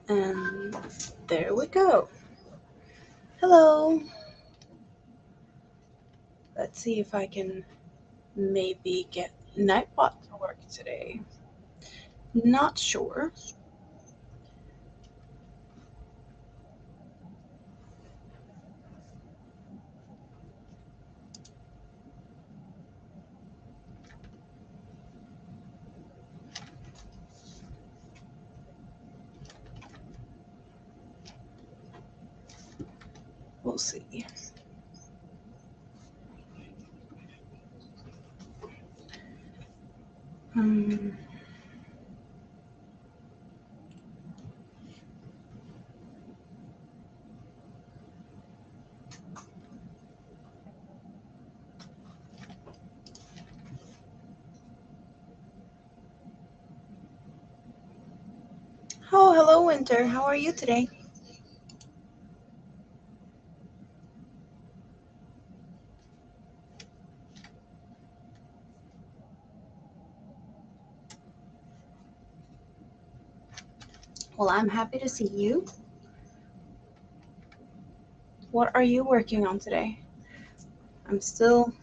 And there we go. Hello. Let's see if I can maybe get Nightbot to work today. Not sure. We'll see. Oh, hello, Winter. How are you today? Well, I'm happy to see you. What are you working on today? I'm still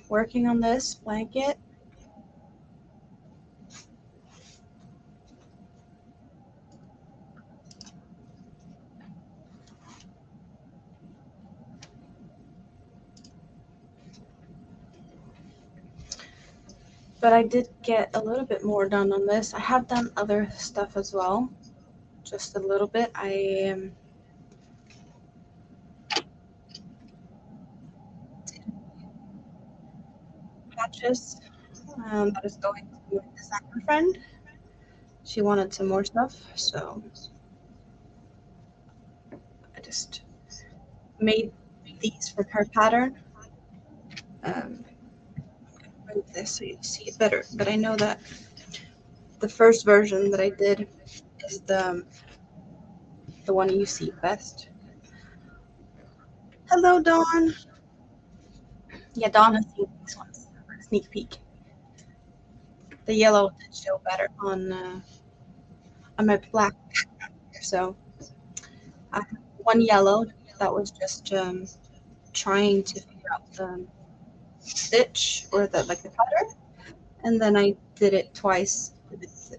working on this blanket. But I did get a little bit more done on this. I have done other stuff as well, just a little bit. I patches that is going to my designer friend. She wanted some more stuff, so I just made these from her pattern. Um, move this so you see it better. But I know that the first version that I did is the one you see best. Hello, Dawn. Yeah, Dawn has seen these ones. Sneak peek. The yellow did show better on my black. So I have one yellow that was just trying to figure out the stitch or the pattern, and then I did it twice. So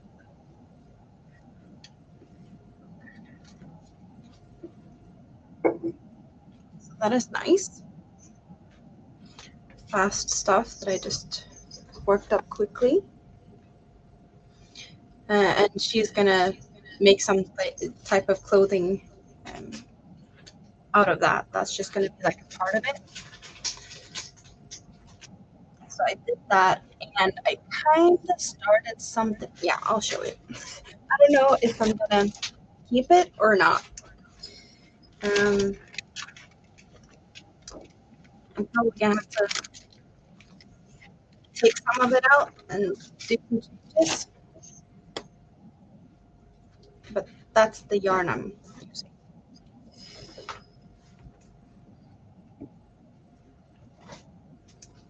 that is nice. Fast stuff that I just worked up quickly. And she's gonna make some type of clothing um, out of that. That's just gonna be like a part of it. So I did that, and I kind of started something. Yeah, I'll show you. I don't know if I'm gonna keep it or not. Um, I'm probably gonna have to take some of it out and do some changes. But that's the yarn I'm using.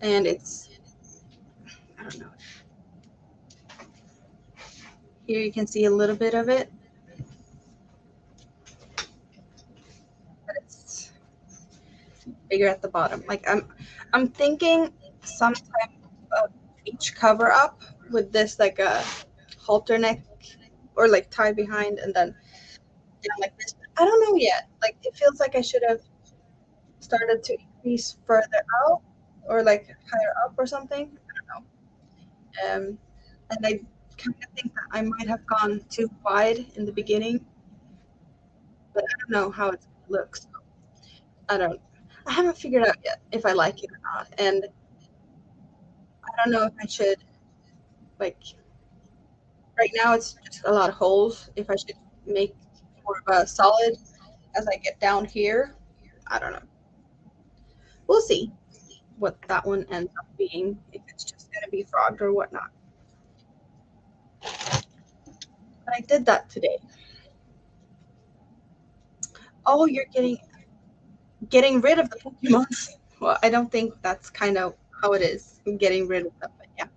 And it's, I don't know. Here you can see a little bit of it. But it's bigger at the bottom. Like I'm thinking some type of beach cover up with this like a halter neck or like tie behind and then down like this. I don't know yet. Like it feels like I should have started to increase further out or like higher up or something. I don't know. And I kind of think that I might have gone too wide in the beginning, but I don't know how it's gonna look. So I don't. I haven't figured out yet if I like it or not, and I don't know if I should like. Right now, it's just a lot of holes. If I should make more of a solid as I get down here, I don't know. We'll see what that one ends up being. If it's just gonna be frogged or whatnot. But I did that today. Oh, you're getting rid of the Pokemon. Well, I don't think that's kind of how it is. Getting rid of them, but yeah,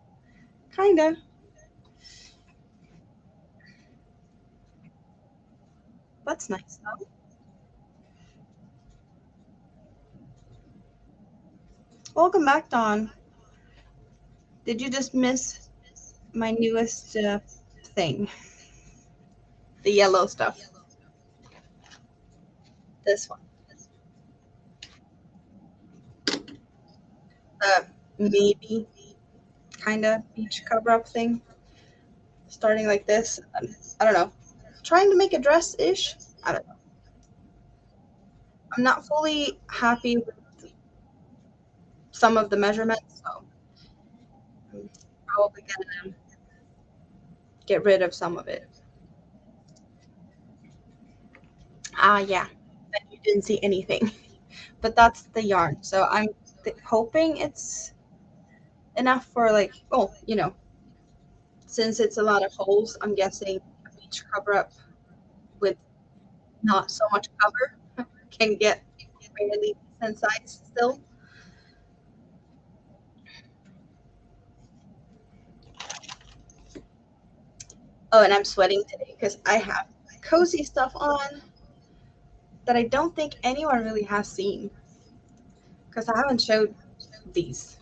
kind of. That's nice though. Welcome back, Dawn. Did you just miss my newest thing? The yellow stuff. This one. Maybe kind of beach cover up thing. Starting like this. I don't know. Trying to make a dress ish. I don't know. I'm not fully happy with some of the measurements, so I'm probably gonna get rid of some of it. Ah, yeah. Then you didn't see anything. But that's the yarn. So I'm hoping it's enough for like, oh, since it's a lot of holes, I'm guessing a beach cover up with not so much cover can get fairly decent size still. Oh, and I'm sweating today because I have cozy stuff on that I don't think anyone really has seen because I haven't showed these.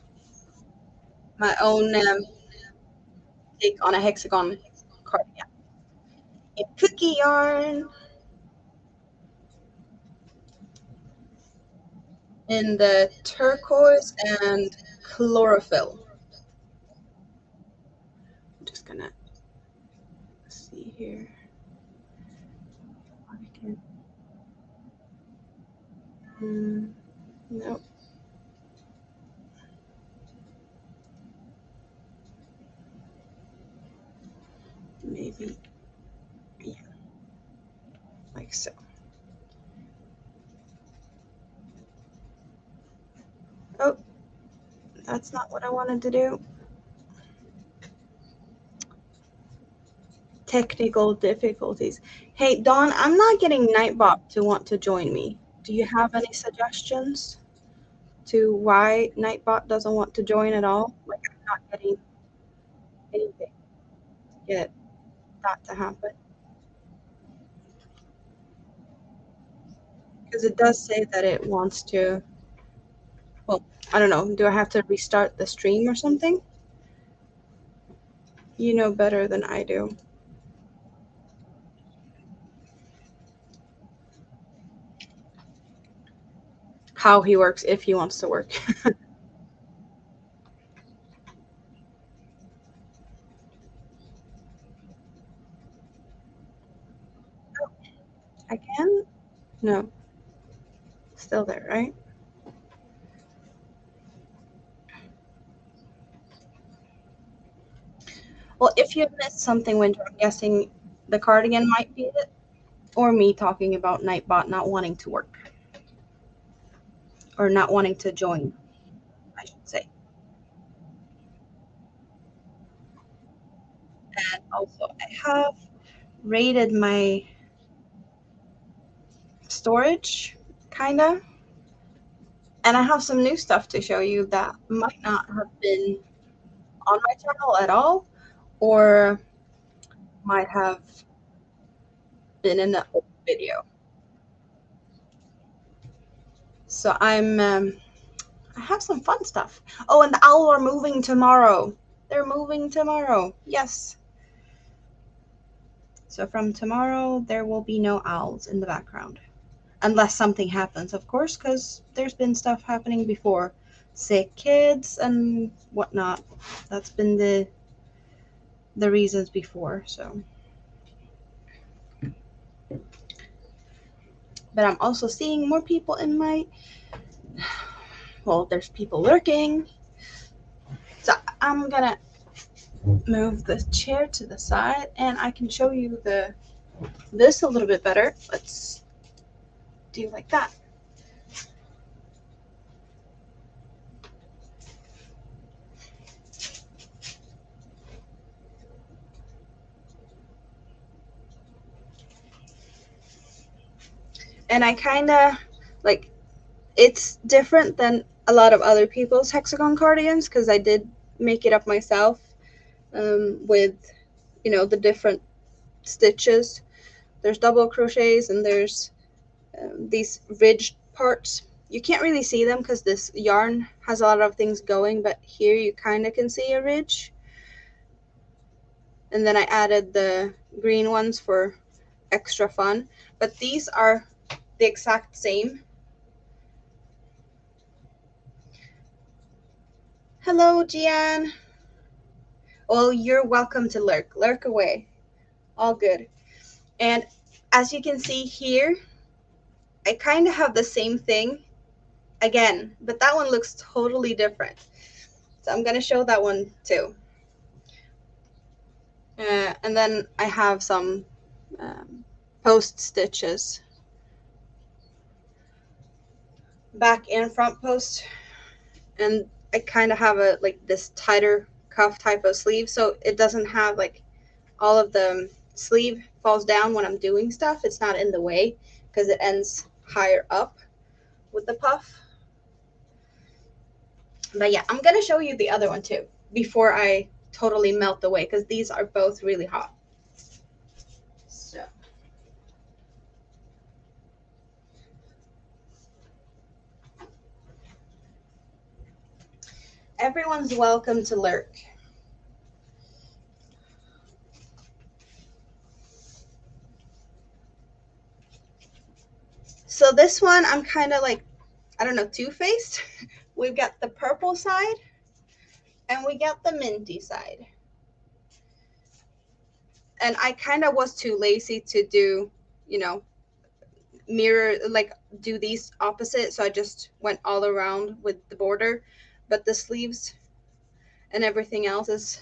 My own take on a hexagon cardigan. In cookie yarn in the turquoise and chlorophyll. I'm just gonna see here. I can. Nope. Maybe, yeah, like so. Oh, that's not what I wanted to do. Technical difficulties. Hey, Dawn, I'm not getting Nightbot to want to join me. Do you have any suggestions to why Nightbot doesn't want to join at all? Like, I'm not getting anything to get that to happen. Because it does say that it wants to, well, I don't know. Do I have to restart the stream or something? You know better than I do. How he works if he wants to work. I can? No. Still there, right? Well, if you missed something, Winter, I'm guessing the cardigan might be it, or me talking about Nightbot not wanting to work, or not wanting to join, I should say. And also, I have rated my storage, kinda, and I have some new stuff to show you that might not have been on my channel at all, or might have been in the old video. So I have some fun stuff. Oh, and the owl are moving tomorrow. They're moving tomorrow. Yes. So from tomorrow, there will be no owls in the background. Unless something happens, of course, because there's been stuff happening before. Sick kids and whatnot. That's been the reasons before, so. But I'm also seeing more people in my, well, there's people lurking. So I'm gonna move the chair to the side and I can show you this a little bit better. Let's do like that. And I kind of like, it's different than a lot of other people's hexagon cardigans because I did make it up myself with the different stitches, There's double crochets and there's these ridged parts. You can't really see them because this yarn has a lot of things going, but here you kind of can see a ridge. And then I added the green ones for extra fun, but these are the exact same. Hello, Gian. Well, you're welcome to lurk away, all good. And as you can see here, I kind of have the same thing again, but that one looks totally different. So I'm gonna show that one too. And then I have some post stitches, back and front post, and I kind of have a like this tighter cuff type of sleeve, so it doesn't have like all of the sleeve falls down when I'm doing stuff. It's not in the way because it ends higher up with the puff. But yeah, I'm gonna show you the other one too before I totally melt away because these are both really hot. So everyone's welcome to lurk. So this one, I'm kind of like, I don't know, two-faced. We've got the purple side and we got the minty side. And I kind of was too lazy to do, you know, mirror, like do these opposite. So I just went all around with the border, but the sleeves and everything else is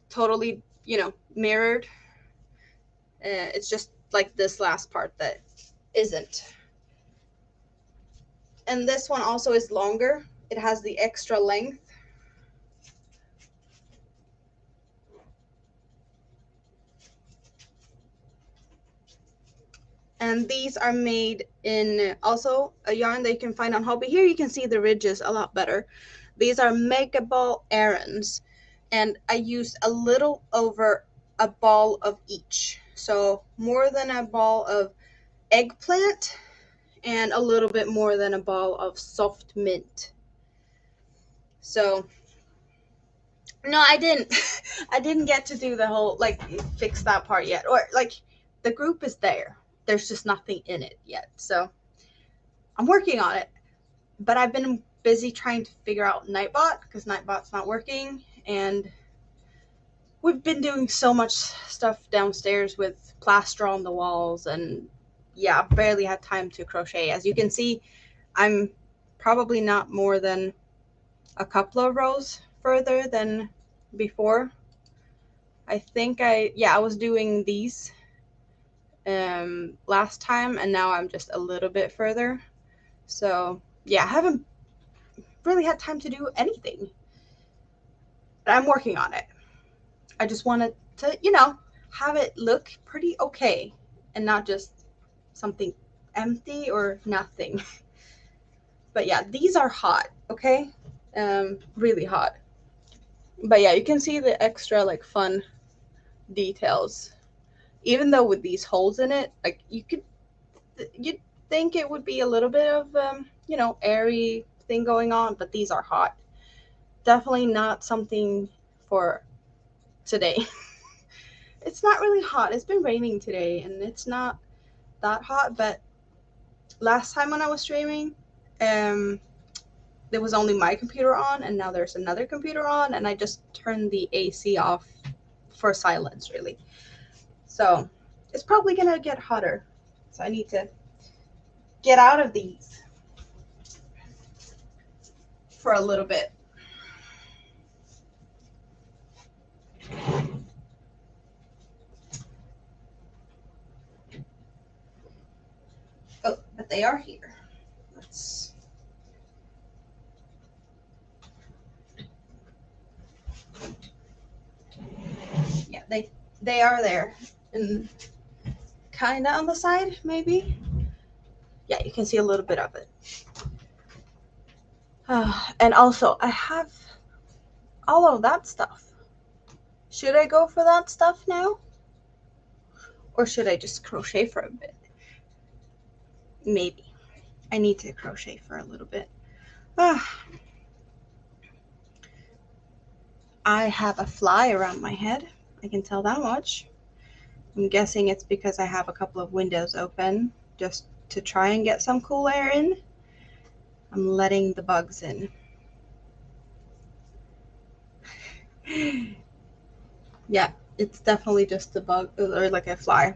totally, you know, mirrored. It's just like this last part that isn't. And this one also is longer. It has the extra length. And these are made in also a yarn that you can find on Hobby. Here you can see the ridges a lot better. These are Mega Ball Aarons, and I used a little over a ball of each. So more than a ball of eggplant and a little bit more than a ball of soft mint. So no, I didn't. I didn't get to do the whole like fix that part yet. Or like the group is there. There's just nothing in it yet. So I'm working on it. But I've been busy trying to figure out Nightbot because Nightbot's not working, and we've been doing so much stuff downstairs with plaster on the walls, and yeah, barely had time to crochet. As you can see, I'm probably not more than a couple of rows further than before. I think I was doing these last time, and now I'm just a little bit further. So yeah, I haven't really had time to do anything, but I'm working on it. I just wanted to, you know, have it look pretty okay and not just something empty or nothing. But yeah, these are hot, okay? Really hot. But yeah, you can see the extra like fun details. Even though with these holes in it, like you'd think it would be a little bit of you know, airy thing going on, but these are hot. Definitely not something for today. It's not really hot. It's been raining today and it's not that hot, but last time when I was streaming, there was only my computer on, and now there's another computer on, and I just turned the AC off for silence, really. So it's probably gonna get hotter. So I need to get out of these for a little bit. Oh, but they are here. Let's. Yeah, they are there, and kind of on the side, maybe. Yeah, you can see a little bit of it. And also, I have all of that stuff. Should I go for that stuff now? Or should I just crochet for a bit? Maybe. I need to crochet for a little bit. I have a fly around my head. I can tell that much. I'm guessing it's because I have a couple of windows open just to try and get some cool air in. I'm letting the bugs in. Yeah, it's definitely just a bug or like a fly.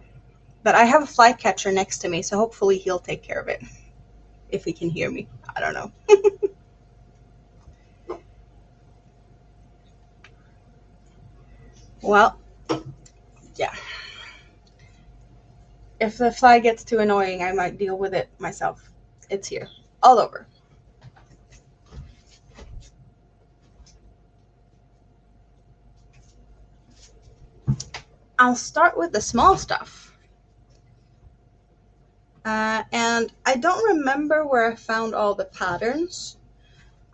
But I have a fly catcher next to me, so hopefully he'll take care of it. If he can hear me. I don't know. Well, yeah. If the fly gets too annoying, I might deal with it myself. It's here. All over. I'll start with the small stuff. And I don't remember where I found all the patterns.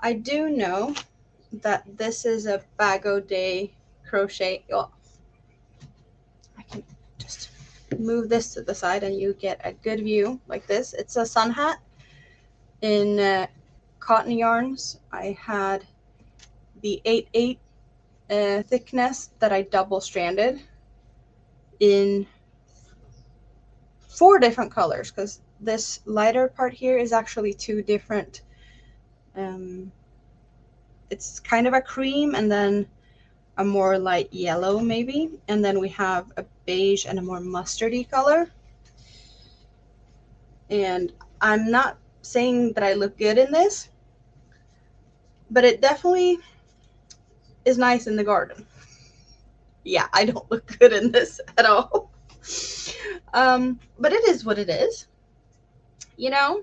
I do know that this is a Bago Day crochet. Oh, I can just move this to the side and you get a good view like this. It's a sun hat in cotton yarns. I had the 8/8 thickness that I double stranded in 4 different colors, because this lighter part here is actually 2 different. It's kind of a cream and then a more light yellow maybe, and then we have a beige and a more mustardy color. And I'm not saying that I look good in this, but it definitely is nice in the garden. Yeah, I don't look good in this at all. But it is what it is, you know.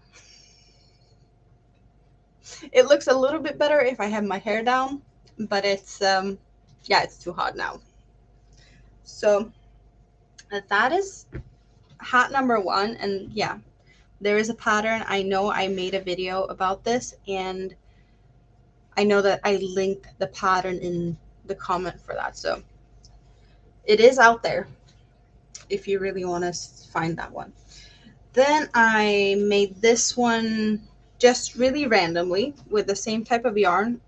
It looks a little bit better if I have my hair down, but it's yeah, it's too hot now. So that is hat number 1. And yeah, there is a pattern. I know I made a video about this, and I know that I linked the pattern in the comment for that. So it is out there if you really want to find that one. Then I made this one just really randomly with the same type of yarn,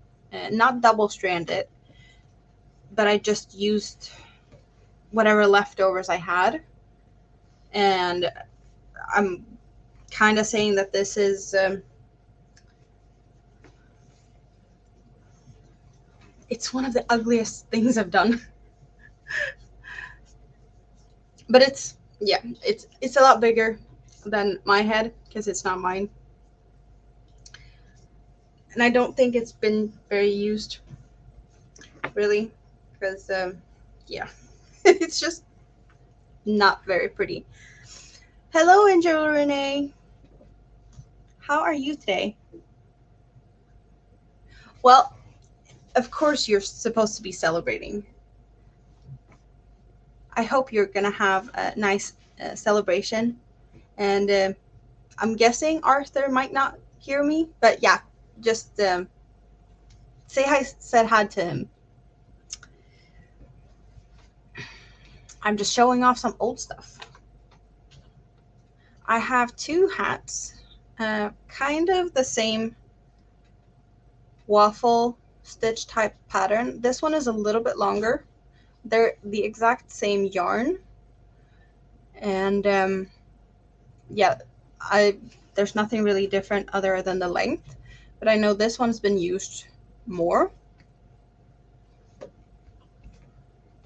not double stranded, but I just used whatever leftovers I had. And I'm kind of saying that this is it's one of the ugliest things I've done. But it's, yeah, it's a lot bigger than my head because it's not mine. And I don't think it's been very used, really, because yeah, it's just not very pretty. Hello, Angela Renee. How are you today? Well, of course you're supposed to be celebrating. I hope you're gonna have a nice celebration. And I'm guessing Arthur might not hear me, but yeah, just say hi, said hi to him. I'm just showing off some old stuff. I have 2 hats, kind of the same waffle stitch type pattern. This one is a little bit longer. They're the exact same yarn. And yeah, there's nothing really different other than the length, but I know this one's been used more.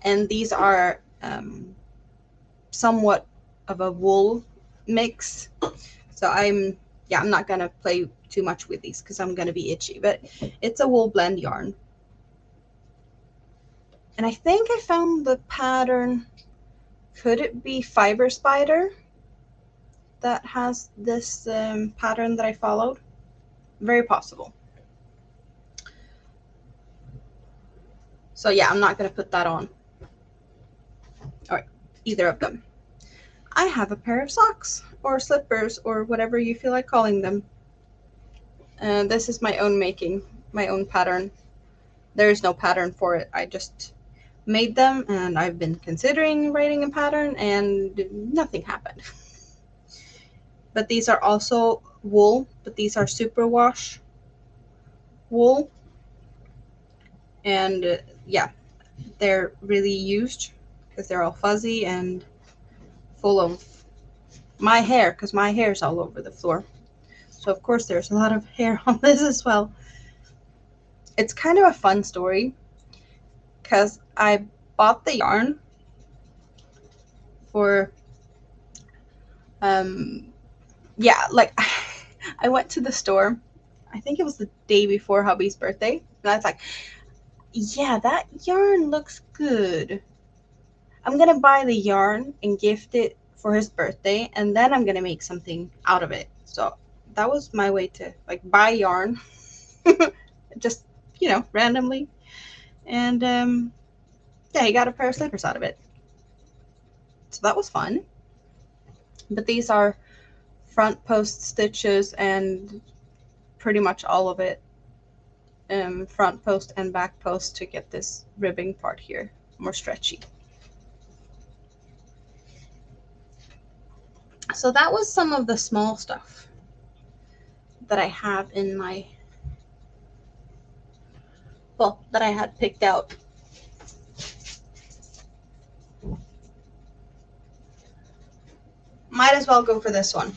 And these are somewhat of a wool mix. So I'm not gonna play too much with these because I'm gonna be itchy, but it's a wool blend yarn. And I think I found the pattern. Could it be Fiber Spider that has this pattern that I followed? Very possible. So yeah, I'm not gonna put that on, or either of them. I have a pair of socks or slippers or whatever you feel like calling them. This is my own making, my own pattern. There is no pattern for it. I just made them, and I've been considering writing a pattern and nothing happened. But these are also wool, but these are superwash wool, and yeah, they're really used because they're all fuzzy and full of my hair, because my hair is all over the floor. So of course there's a lot of hair on this as well. It's kind of a fun story because I bought the yarn for yeah, like I went to the store, I think it was the day before hubby's birthday, and I was like, yeah, that yarn looks good. I'm gonna buy the yarn and gift it for his birthday, and then I'm gonna make something out of it. So that was my way to like buy yarn, just randomly, and yeah, he got a pair of slippers out of it. So that was fun. But these are front post stitches, and pretty much all of it front post and back post to get this ribbing part here more stretchy. So that was some of the small stuff that I have in my, well, that I had picked out. Might as well go for this one.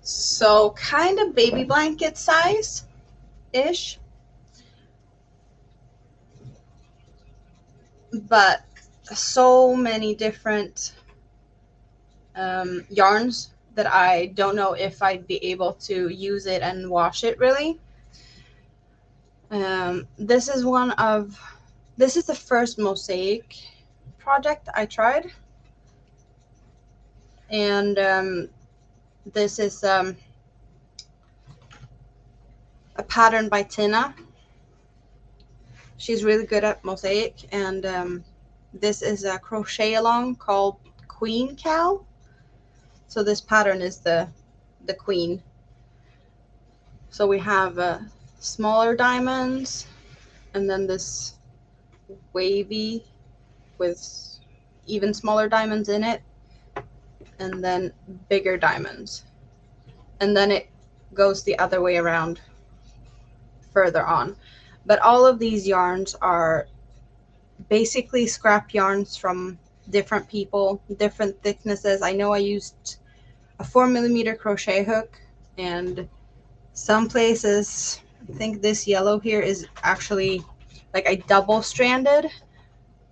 So kind of baby blanket size ish, but so many different yarns that I don't know if I'd be able to use it and wash it really. This is the first mosaic project I tried, and this is a pattern by Tina. She's really good at mosaic, and this is a crochet along called Queen Cow. So this pattern is the queen. So we have smaller diamonds, and then this wavy with even smaller diamonds in it, and then bigger diamonds, and then it goes the other way around further on. But all of these yarns are basically scrap yarns from different people, different thicknesses. I know I used a 4mm crochet hook, and some places, I think this yellow here is actually like I double stranded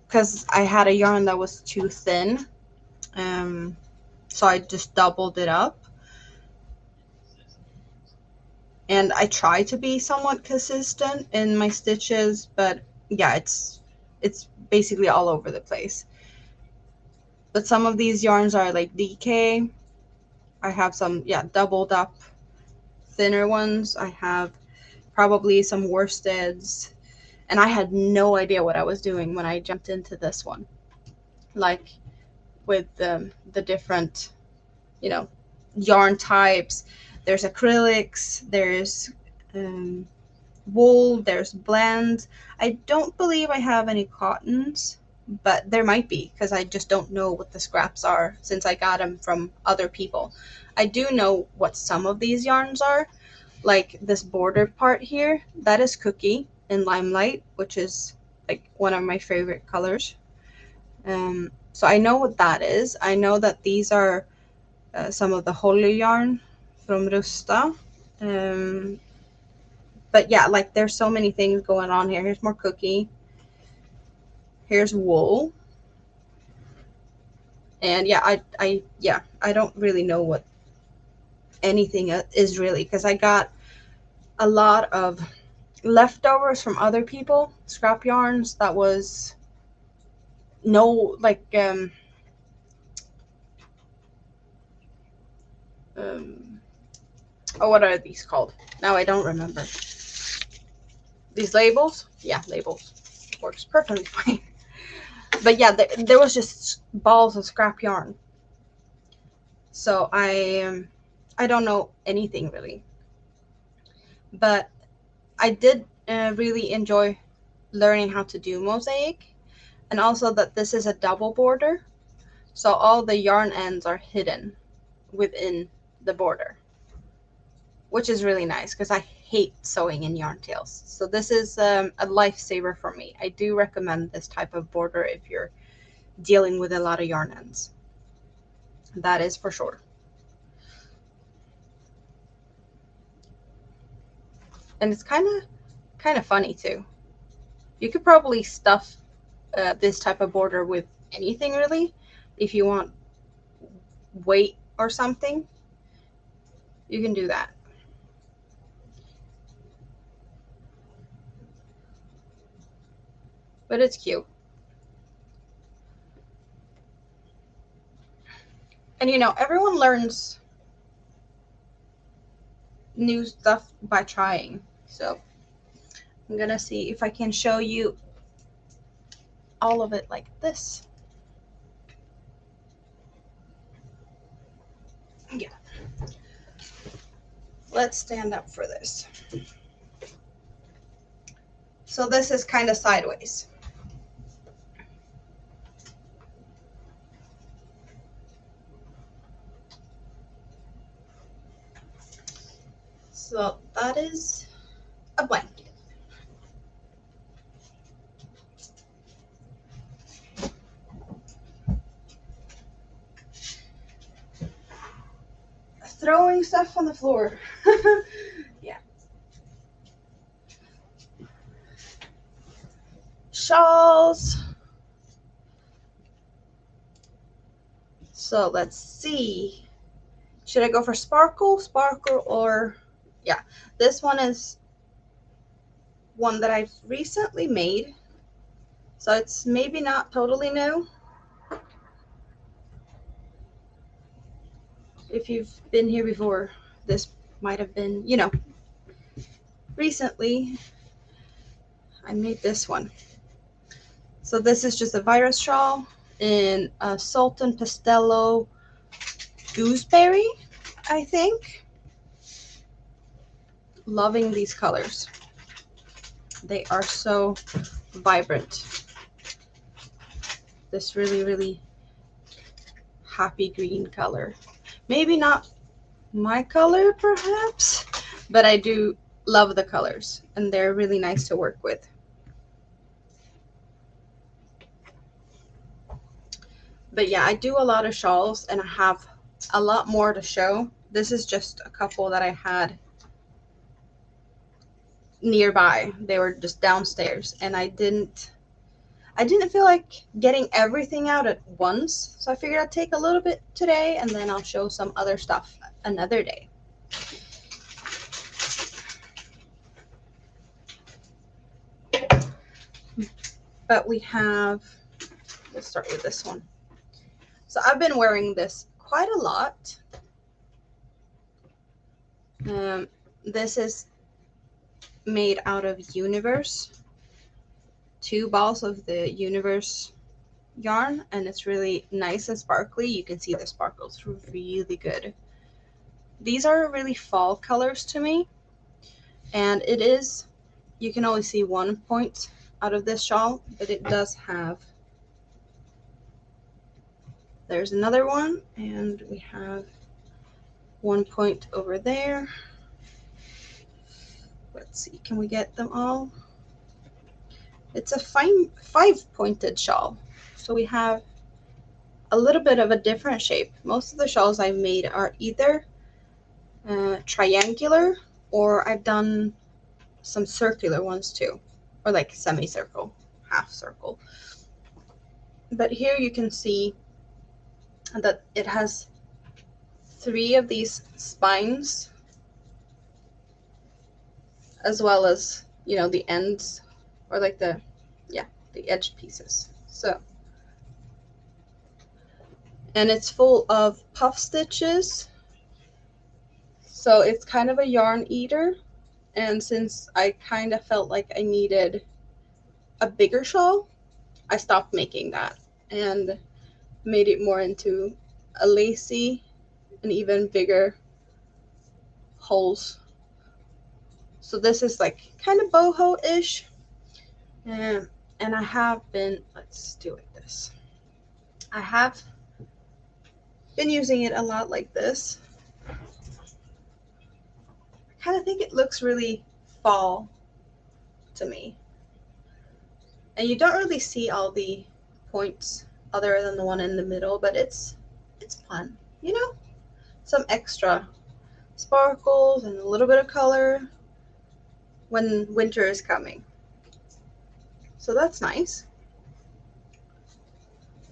because I had a yarn that was too thin, so I just doubled it up. And I try to be somewhat consistent in my stitches, but yeah, it's basically all over the place. But some of these yarns are like DK. I have some, yeah, doubled up thinner ones. I have probably some worsteds, and I had no idea what I was doing when I jumped into this one. Like with the different, yarn types. There's acrylics, there's wool, there's blends. I don't believe I have any cottons, but there might be because I just don't know what the scraps are since I got them from other people. I do know what some of these yarns are, like this border part here, that is Cookie in Limelight, which is like one of my favorite colors. So I know what that is. I know that these are some of the Holly yarn from Rusta. But yeah, like there's so many things going on here. Here's more Cookie. Here's wool. And yeah, I don't really know what anything is really, because I got a lot of leftovers from other people, scrap yarns that was no like oh, what are these called? Now I don't remember. These labels? Yeah, labels. Works perfectly fine. But yeah, there was just balls of scrap yarn. So I don't know anything really. But I did really enjoy learning how to do mosaic, and also that this is a double border, so all the yarn ends are hidden within the border, which is really nice because I hate sewing in yarn tails. So this is a lifesaver for me. I do recommend this type of border if you're dealing with a lot of yarn ends. That is for sure. And it's kind of funny too. You could probably stuff this type of border with anything really. If you want weight or something, you can do that. But it's cute. And you know, everyone learns new stuff by trying. So I'm gonna see if I can show you all of it like this. Yeah. Let's stand up for this. So this is kind of sideways. So that is a blanket. Throwing stuff on the floor. Yeah. Shawls. So let's see. Should I go for sparkle, or yeah. This one is one that I've recently made. So it's maybe not totally new. If you've been here before, this might have been, you know, recently I made this one. So this is just a virus shawl in a Sultan Pastello Gooseberry, I think. Loving these colors. They are so vibrant. This really, really happy green color. Maybe not my color, perhaps, but I do love the colors, and they're really nice to work with. But yeah, I do a lot of shawls, and I have a lot more to show. This is just a couple that I had nearby. They were just downstairs, and I didn't feel like getting everything out at once, so I figured I'd take a little bit today, and then I'll show some other stuff another day. But we have, let's start with this one. So I've been wearing this quite a lot. This is made out of Universe, 2 balls of the Universe yarn, and it's really nice and sparkly. You can see the sparkles really good. These are really fall colors to me, and it is, you can only see 1 point out of this shawl, but it does have, there's another one, and we have 1 point over there. Let's see, can we get them all? It's a 5-pointed shawl, so we have a little bit of a different shape. Most of the shawls I've made are either triangular, or I've done some circular ones too, or like semicircle, half circle. But here you can see that it has 3 of these spines, as well as, you know, the ends, or like the edge pieces. So, and it's full of puff stitches, so it's kind of a yarn eater. And since I kind of felt like I needed a bigger shawl, I stopped making that and made it more into a lacy and even bigger holes. So this is like kind of boho-ish, And I have been, let's do it this. I have been using it a lot like this. I kind of think it looks really fall to me. And you don't really see all the points other than the one in the middle, but it's fun, you know? Some extra sparkles and a little bit of color when winter is coming. So that's nice.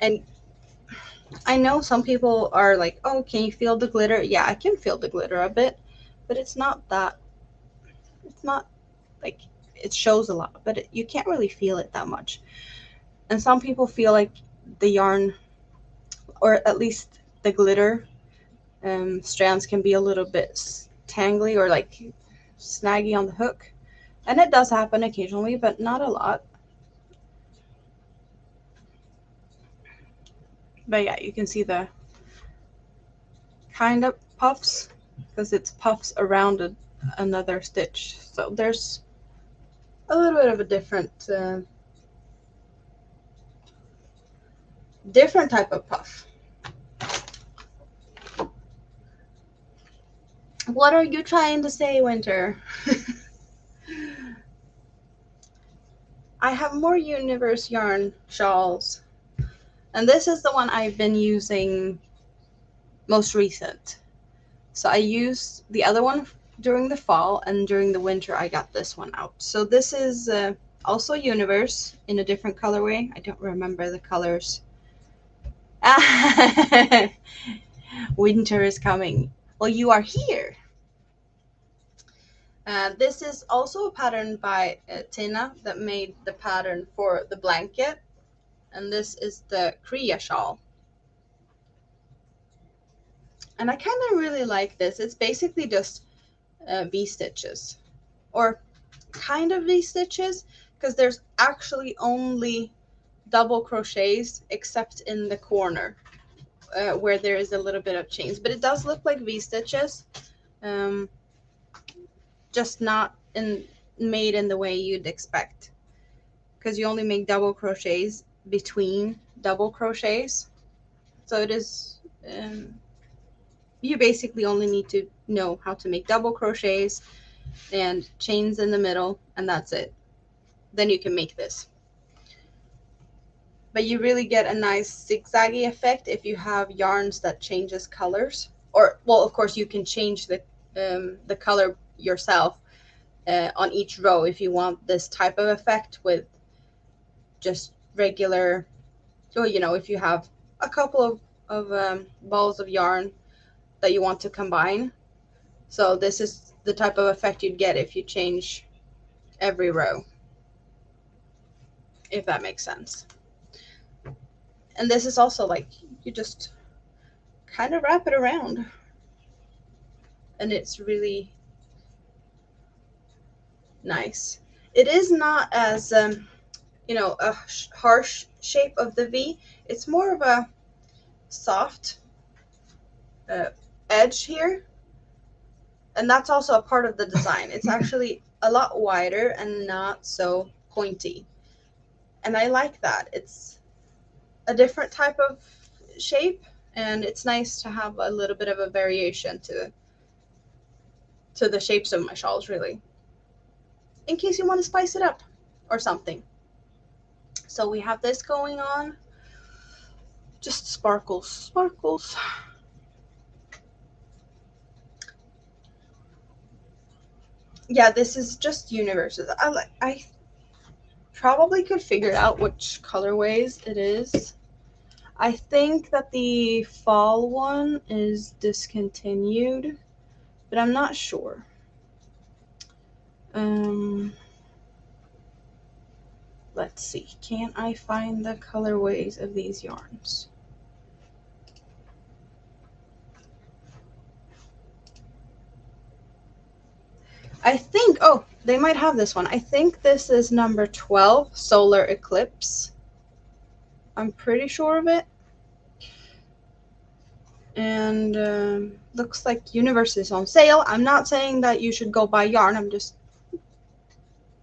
And I know some people are like, oh, can you feel the glitter? Yeah, I can feel the glitter a bit, but it's not like it shows a lot, but you can't really feel it that much. And some people feel like the yarn, or at least the glitter strands, can be a little bit tangly or like snaggy on the hook. And it does happen occasionally, but not a lot. But yeah, you can see the kind of puffs because it's puffs around another stitch. So there's a little bit of a different type of puff. What are you trying to say, Winter? I have more Universe yarn shawls, and this is the one I've been using most recent. So I used the other one during the fall, and during the winter I got this one out. So this is also Universe in a different colorway. I don't remember the colors. Winter is coming. Well, you are here. This is also a pattern by Tina that made the pattern for the blanket. And this is the Kriya shawl. And I kind of really like this. It's basically just V-stitches. Or kind of V-stitches, because there's actually only double crochets except in the corner where there is a little bit of chains. But it does look like V-stitches. Just not made in the way you'd expect, because you only make double crochets between double crochets. So it is you basically only need to know how to make double crochets and chains in the middle, and that's it. Then you can make this. But you really get a nice zigzaggy effect if you have yarns that changes colors. Or, well, of course you can change the color yourself on each row if you want this type of effect with just regular, or if you have a couple of balls of yarn that you want to combine. So this is the type of effect you'd get if you change every row, if that makes sense. And this is also like, you just kind of wrap it around, and it's really nice. It is not as a harsh shape of the V. It's more of a soft edge here, and that's also a part of the design. It's actually a lot wider and not so pointy, and I like that. It's a different type of shape, and it's nice to have a little bit of a variation to the shapes of my shawls, really, in case you want to spice it up or something. So we have this going on, just sparkles. Yeah, this is just Universes. I probably could figure out which colorways it is. I think that the fall one is discontinued, but I'm not sure. Let's see. Can I find the colorways of these yarns? I think, oh, they might have this one. I think this is number 12, Solar Eclipse. I'm pretty sure of it. And looks like Universe is on sale. I'm not saying that you should go buy yarn. I'm just...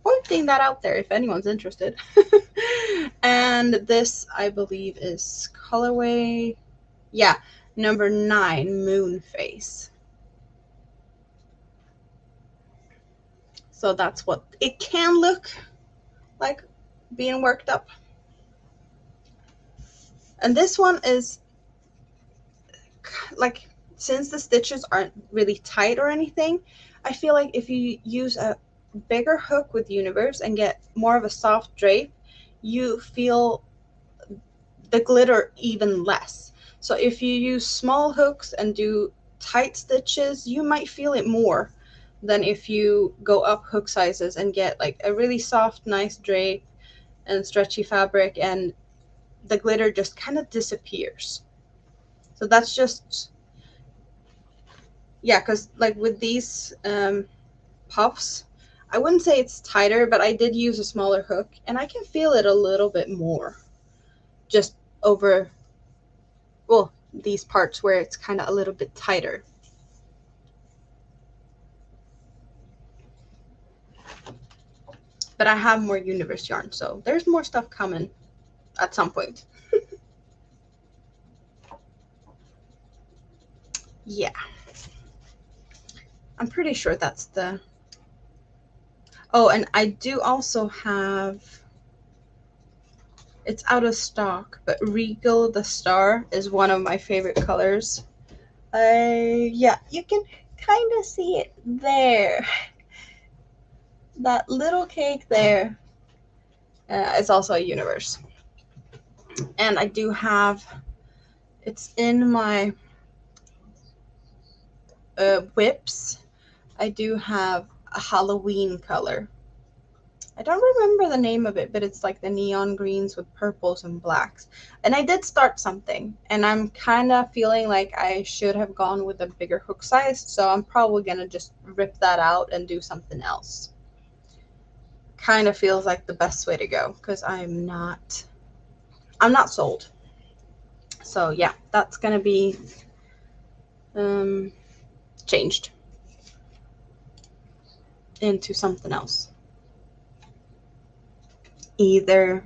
What? putting that out there if anyone's interested. And this, I believe, is colorway, yeah, number 9, Moon Face. So that's what it can look like being worked up. And this one is like, since the stitches aren't really tight or anything, I feel like if you use a bigger hook with Universe and get more of a soft drape, you feel the glitter even less. So if you use small hooks and do tight stitches, you might feel it more than if you go up hook sizes and get like a really soft, nice drape and stretchy fabric, and the glitter just kind of disappears. So that's just, yeah, because like with these puffs, I wouldn't say it's tighter, but I did use a smaller hook and I can feel it a little bit more just over, well, these parts where it's kind of a little bit tighter. But I have more Universe yarn, so there's more stuff coming at some point. Yeah. I'm pretty sure that's the... Oh, and I do also have... It's out of stock, but Regal the Star is one of my favorite colors. Yeah, you can kind of see it there. That little cake there. It's also a Universe. And I do have... It's in my whips. I do have a Halloween color. I don't remember the name of it, but it's like the neon greens with purples and blacks. And I did start something, and I'm kind of feeling like I should have gone with a bigger hook size, so I'm probably going to just rip that out and do something else. Kind of feels like the best way to go, because I'm not sold. So yeah, that's going to be changed into something else. Either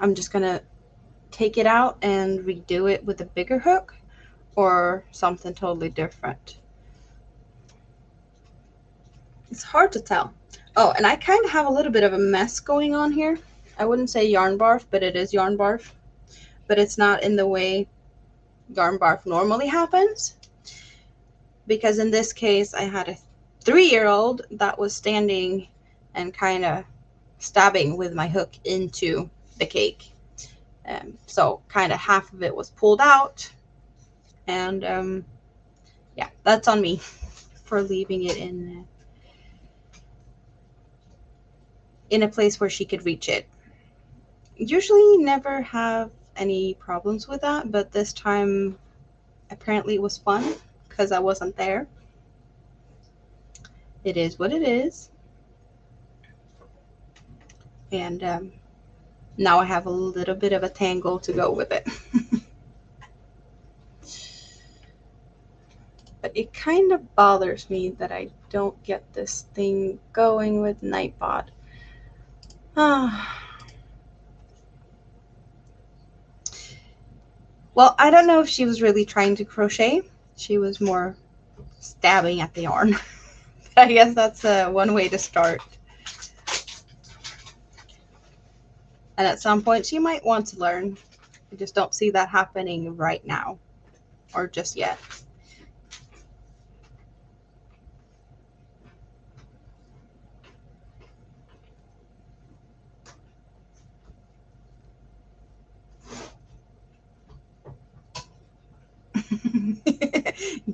I'm just going to take it out and redo it with a bigger hook, or something totally different. It's hard to tell. Oh, and I kind of have a little bit of a mess going on here. I wouldn't say yarn barf, but it is yarn barf. But it's not in the way yarn barf normally happens. Because in this case, I had a 3-year-old that was standing and kind of stabbing with my hook into the cake. So kind of half of it was pulled out. And yeah, that's on me for leaving it in a place where she could reach it. Usually never have any problems with that, but this time apparently it was fun because I wasn't there. It is what it is. And now I have a little bit of a tangle to go with it. But it kind of bothers me that I don't get this thing going with Nightbot. Well, I don't know if she was really trying to crochet. She was more stabbing at the yarn. I guess that's one way to start. And at some point, she might want to learn. I just don't see that happening right now, or just yet.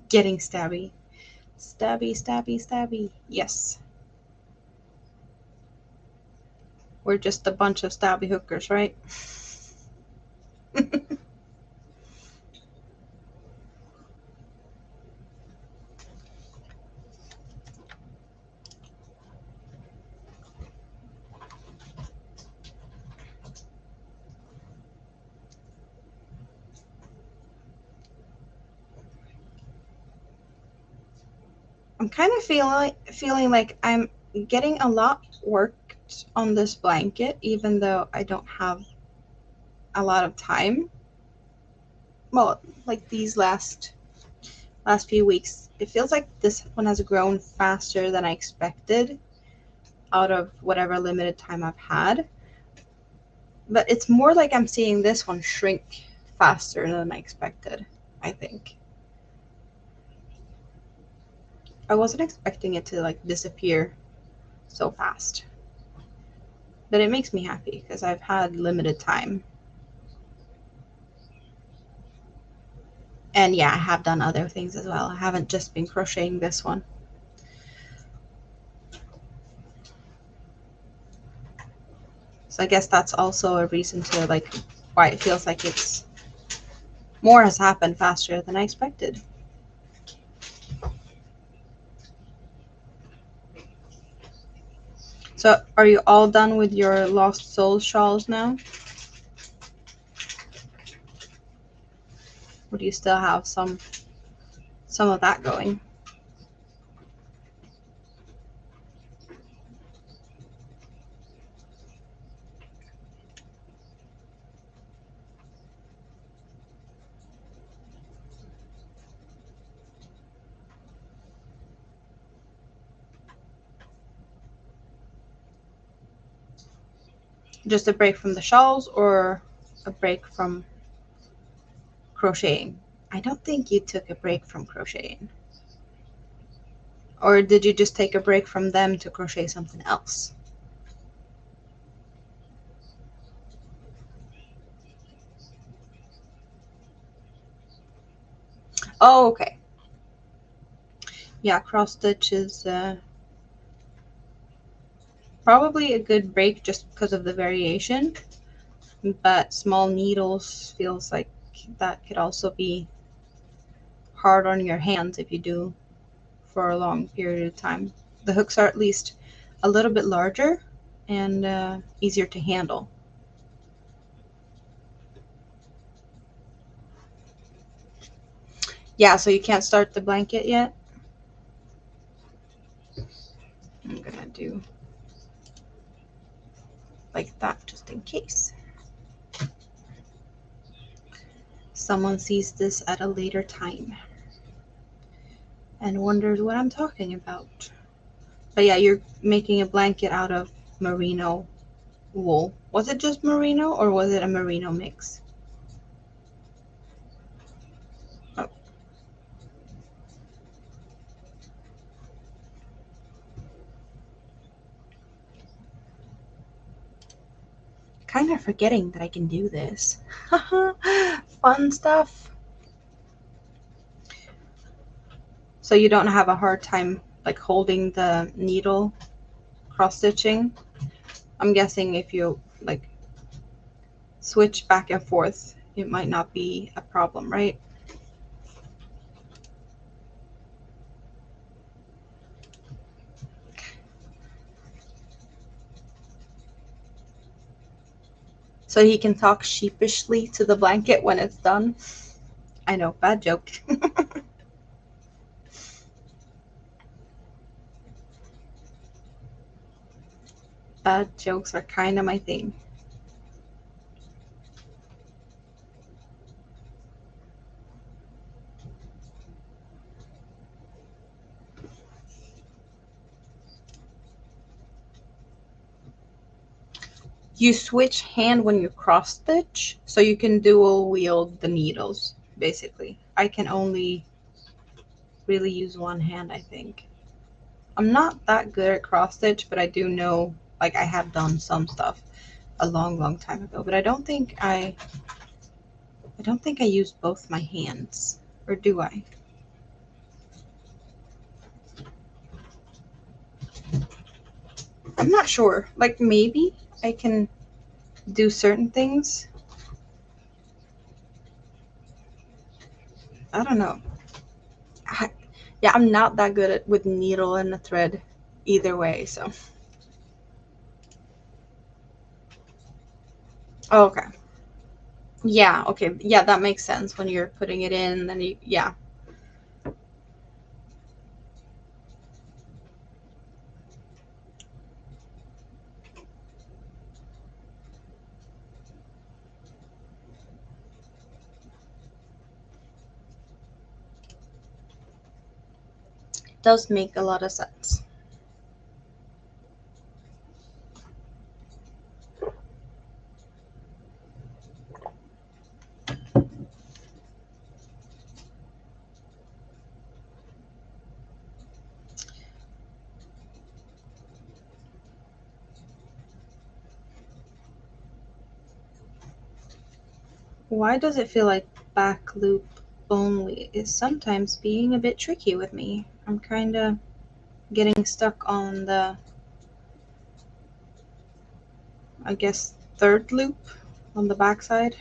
Getting stabby. Stabby, stabby, stabby. Yes. We're just a bunch of stabby hookers, right? I'm kind of feeling like I'm getting a lot worked on this blanket, even though I don't have a lot of time. Well, like these last few weeks, it feels like this one has grown faster than I expected out of whatever limited time I've had. But it's more like I'm seeing this one shrink faster than I expected, I think. I wasn't expecting it to like disappear so fast. But it makes me happy because I've had limited time. And yeah, I have done other things as well. I haven't just been crocheting this one. So I guess that's also a reason to like why it feels like it's more has happened faster than I expected. So are you all done with your Lost Souls shawls now? Or do you still have some of that going? Just a break from the shawls or a break from crocheting? I don't think you took a break from crocheting. Or did you just take a break from them to crochet something else? Oh, okay. Yeah, cross stitch is probably a good break just because of the variation. But small needles feels like that could also be hard on your hands if you do for a long period of time. The hooks are at least a little bit larger and easier to handle. Yeah, so you can't start the blanket yet? I'm gonna do like that just in case someone sees this at a later time and wonders what I'm talking about. But yeah, you're making a blanket out of merino wool. Was it just merino or was it a merino mix? Oh, kind of forgetting that I can do this. Fun stuff. So you don't have a hard time like holding the needle cross stitching? I'm guessing if you like switch back and forth, it might not be a problem, right? So he can talk sheepishly to the blanket when it's done. I know, bad joke. Bad jokes are kind of my thing. You switch hand when you cross stitch, so you can dual wield the needles, basically. I can only really use one hand, I think. I'm not that good at cross stitch, but I do know, like I have done some stuff a long time ago, but I don't think I used both my hands, or do I? I'm not sure. Like maybe I can do certain things. I don't know. Yeah, I'm not that good at with needle and a thread either way, so. Oh, okay. Yeah, okay. Yeah, that makes sense when you're putting it in, then you, yeah. does make a lot of sense. Why does it feel like back loop only is sometimes being a bit tricky with me? I'm kind of getting stuck on the, I guess, third loop on the back side.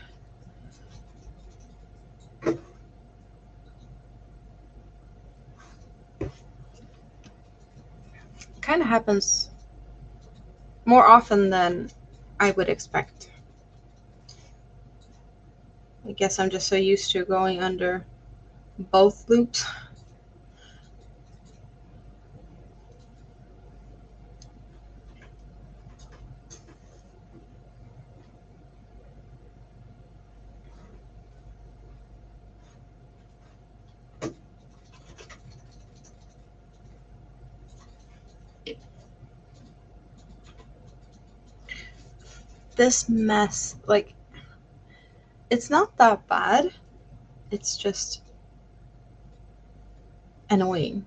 Kind of happens more often than I would expect. I guess I'm just so used to going under both loops. This mess, like, it's not that bad. It's just annoying.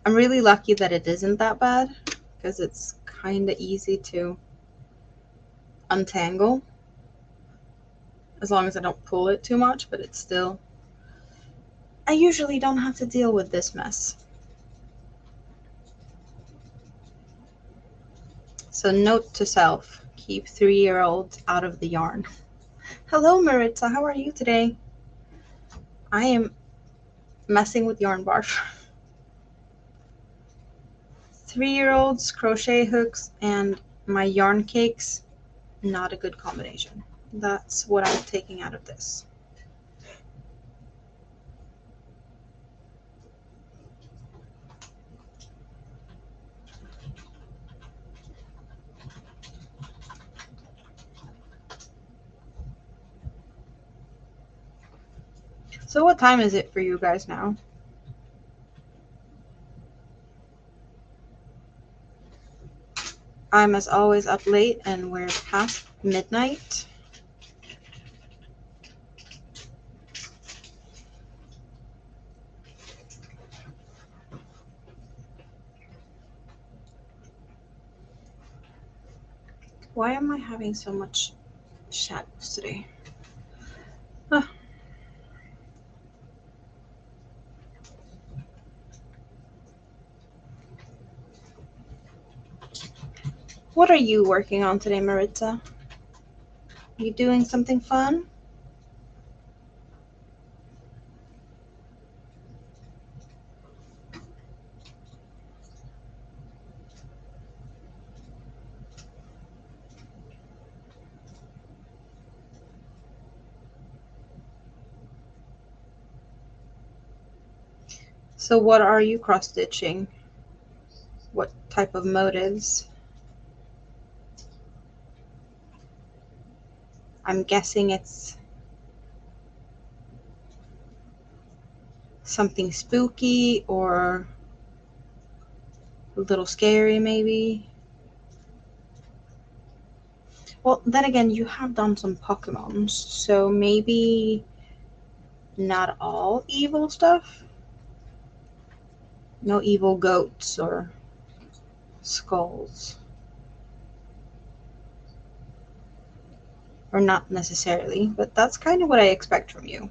I'm really lucky that it isn't that bad because it's kind of easy to untangle as long as I don't pull it too much, but it's still, I usually don't have to deal with this mess. So note to self, keep 3-year-olds out of the yarn. Hello Maritza, how are you today? I am messing with yarn bar. 3-year-olds, crochet hooks, and my yarn cakes, not a good combination. That's what I'm taking out of this. So what time is it for you guys now? I'm as always up late and we're past midnight. Why am I having so much shadows today? Huh. What are you working on today, Maritza? Are you doing something fun? So what are you cross stitching? What type of motives? I'm guessing it's something spooky or a little scary maybe. Well, then again, you have done some Pokemons, so maybe not all evil stuff? No evil goats or skulls. Or not necessarily, but that's kind of what I expect from you.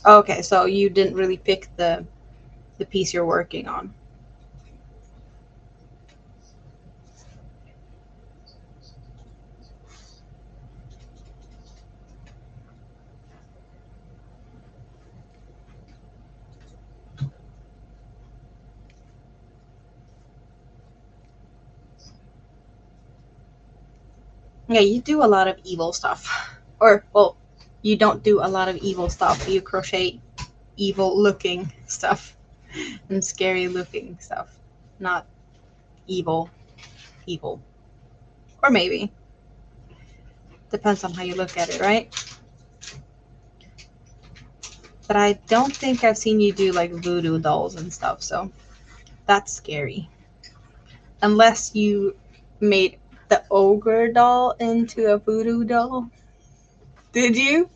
Okay, so you didn't really pick the piece you're working on. Yeah, you do a lot of evil stuff. Or, well, you don't do a lot of evil stuff. You crochet evil looking stuff and scary looking stuff. Not evil. Or maybe. Depends on how you look at it, right? But I don't think I've seen you do like voodoo dolls and stuff, so that's scary. Unless you made the ogre doll into a voodoo doll. Did you?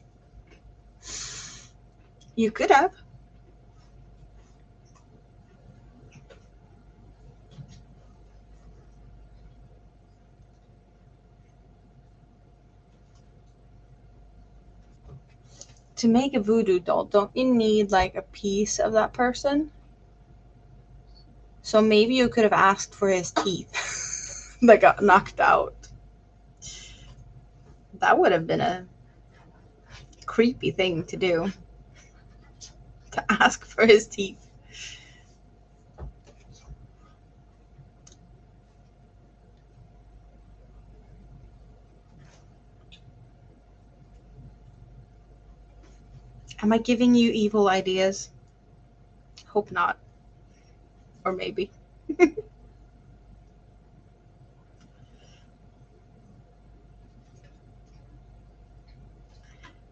You could have. To make a voodoo doll, don't you need like a piece of that person? So maybe you could have asked for his teeth that got knocked out. That would have been a creepy thing to do, to ask for his teeth. Am I giving you evil ideas? Hope not. Or maybe.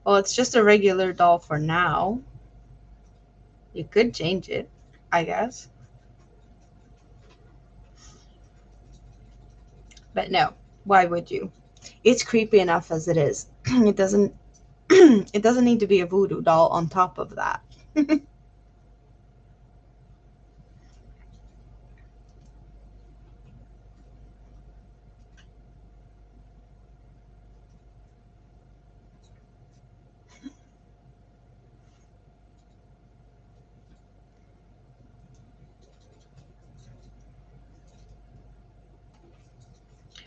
Well, it's just a regular doll for now. You could change it, I guess. But no, why would you? It's creepy enough as it is. It doesn't it doesn't need to be a voodoo doll on top of that.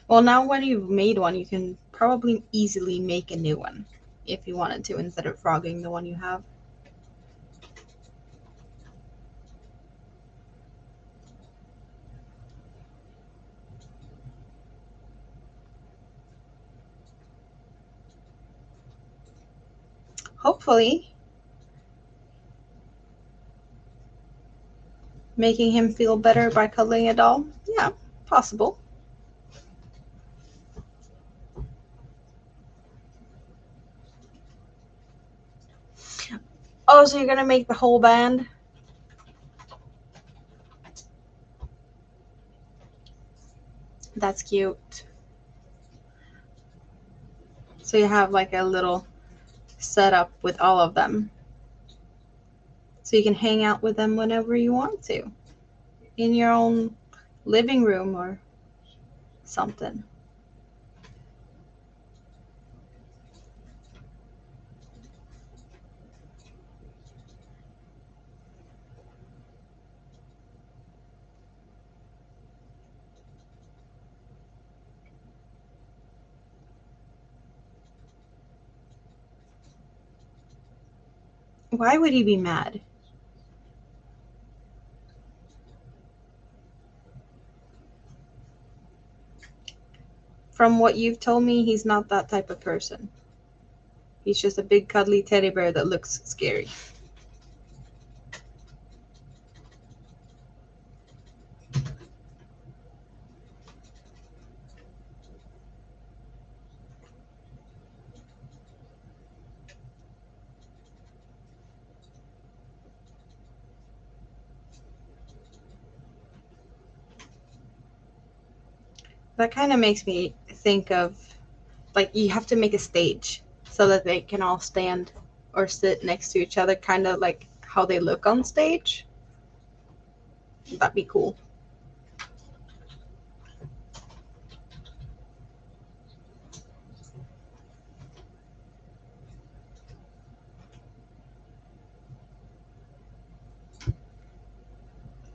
Well, now when you've made one, you can probably easily make a new one if you wanted to, instead of frogging the one you have. Hopefully, making him feel better by cuddling a doll. Yeah, possible. Oh, so you're gonna make the whole band? That's cute. So you have like a little setup with all of them. So you can hang out with them whenever you want to. In your own living room or something. Why would he be mad? From what you've told me, he's not that type of person. He's just a big cuddly teddy bear that looks scary. That kind of makes me think of, like, you have to make a stage so that they can all stand or sit next to each other, kind of like how they look on stage. That'd be cool.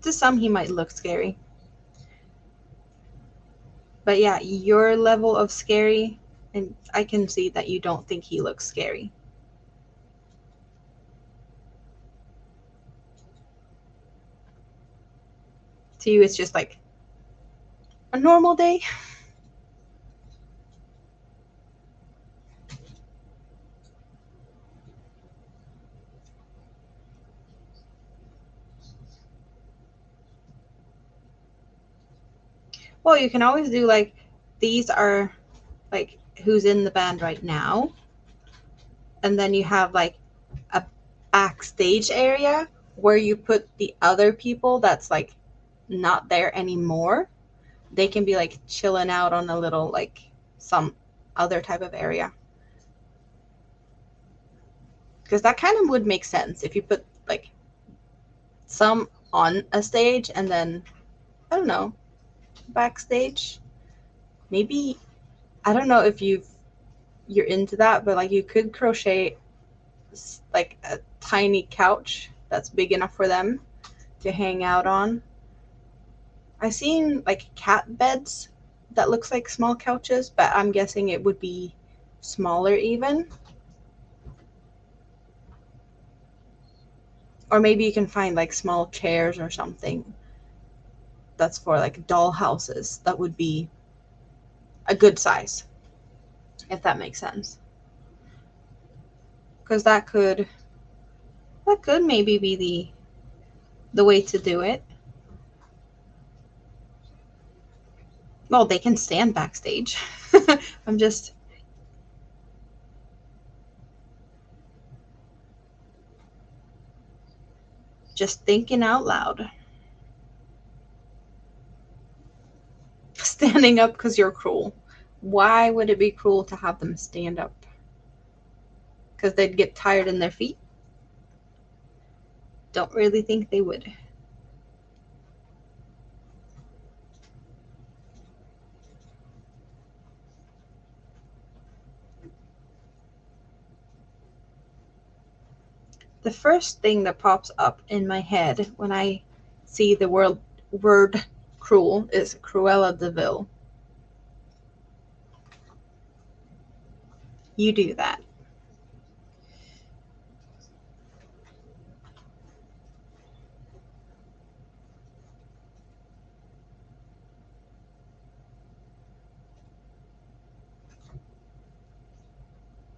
To some, he might look scary. But yeah, your level of scary, and I can see that you don't think he looks scary. To you, it's just like a normal day. Well, you can always do like, these are like who's in the band right now, and then you have like a backstage area where you put the other people that's like not there anymore. They can be like chilling out on a little like some other type of area. Because that kind of would make sense if you put like some on a stage and then, I don't know, backstage. Maybe, I don't know if you're into that, but like you could crochet like a tiny couch that's big enough for them to hang out on. I've seen like cat beds that looks like small couches, but I'm guessing it would be smaller even. Or maybe you can find like small chairs or something that's for like doll houses. That would be a good size, if that makes sense. Because that could maybe be the way to do it. Well, they can stand backstage. I'm just thinking out loud. Standing up because you're cruel. Why would it be cruel to have them stand up? Because they'd get tired in their feet? Don't really think they would. The first thing that pops up in my head when I see the word cruel is Cruella de Vil. You do that.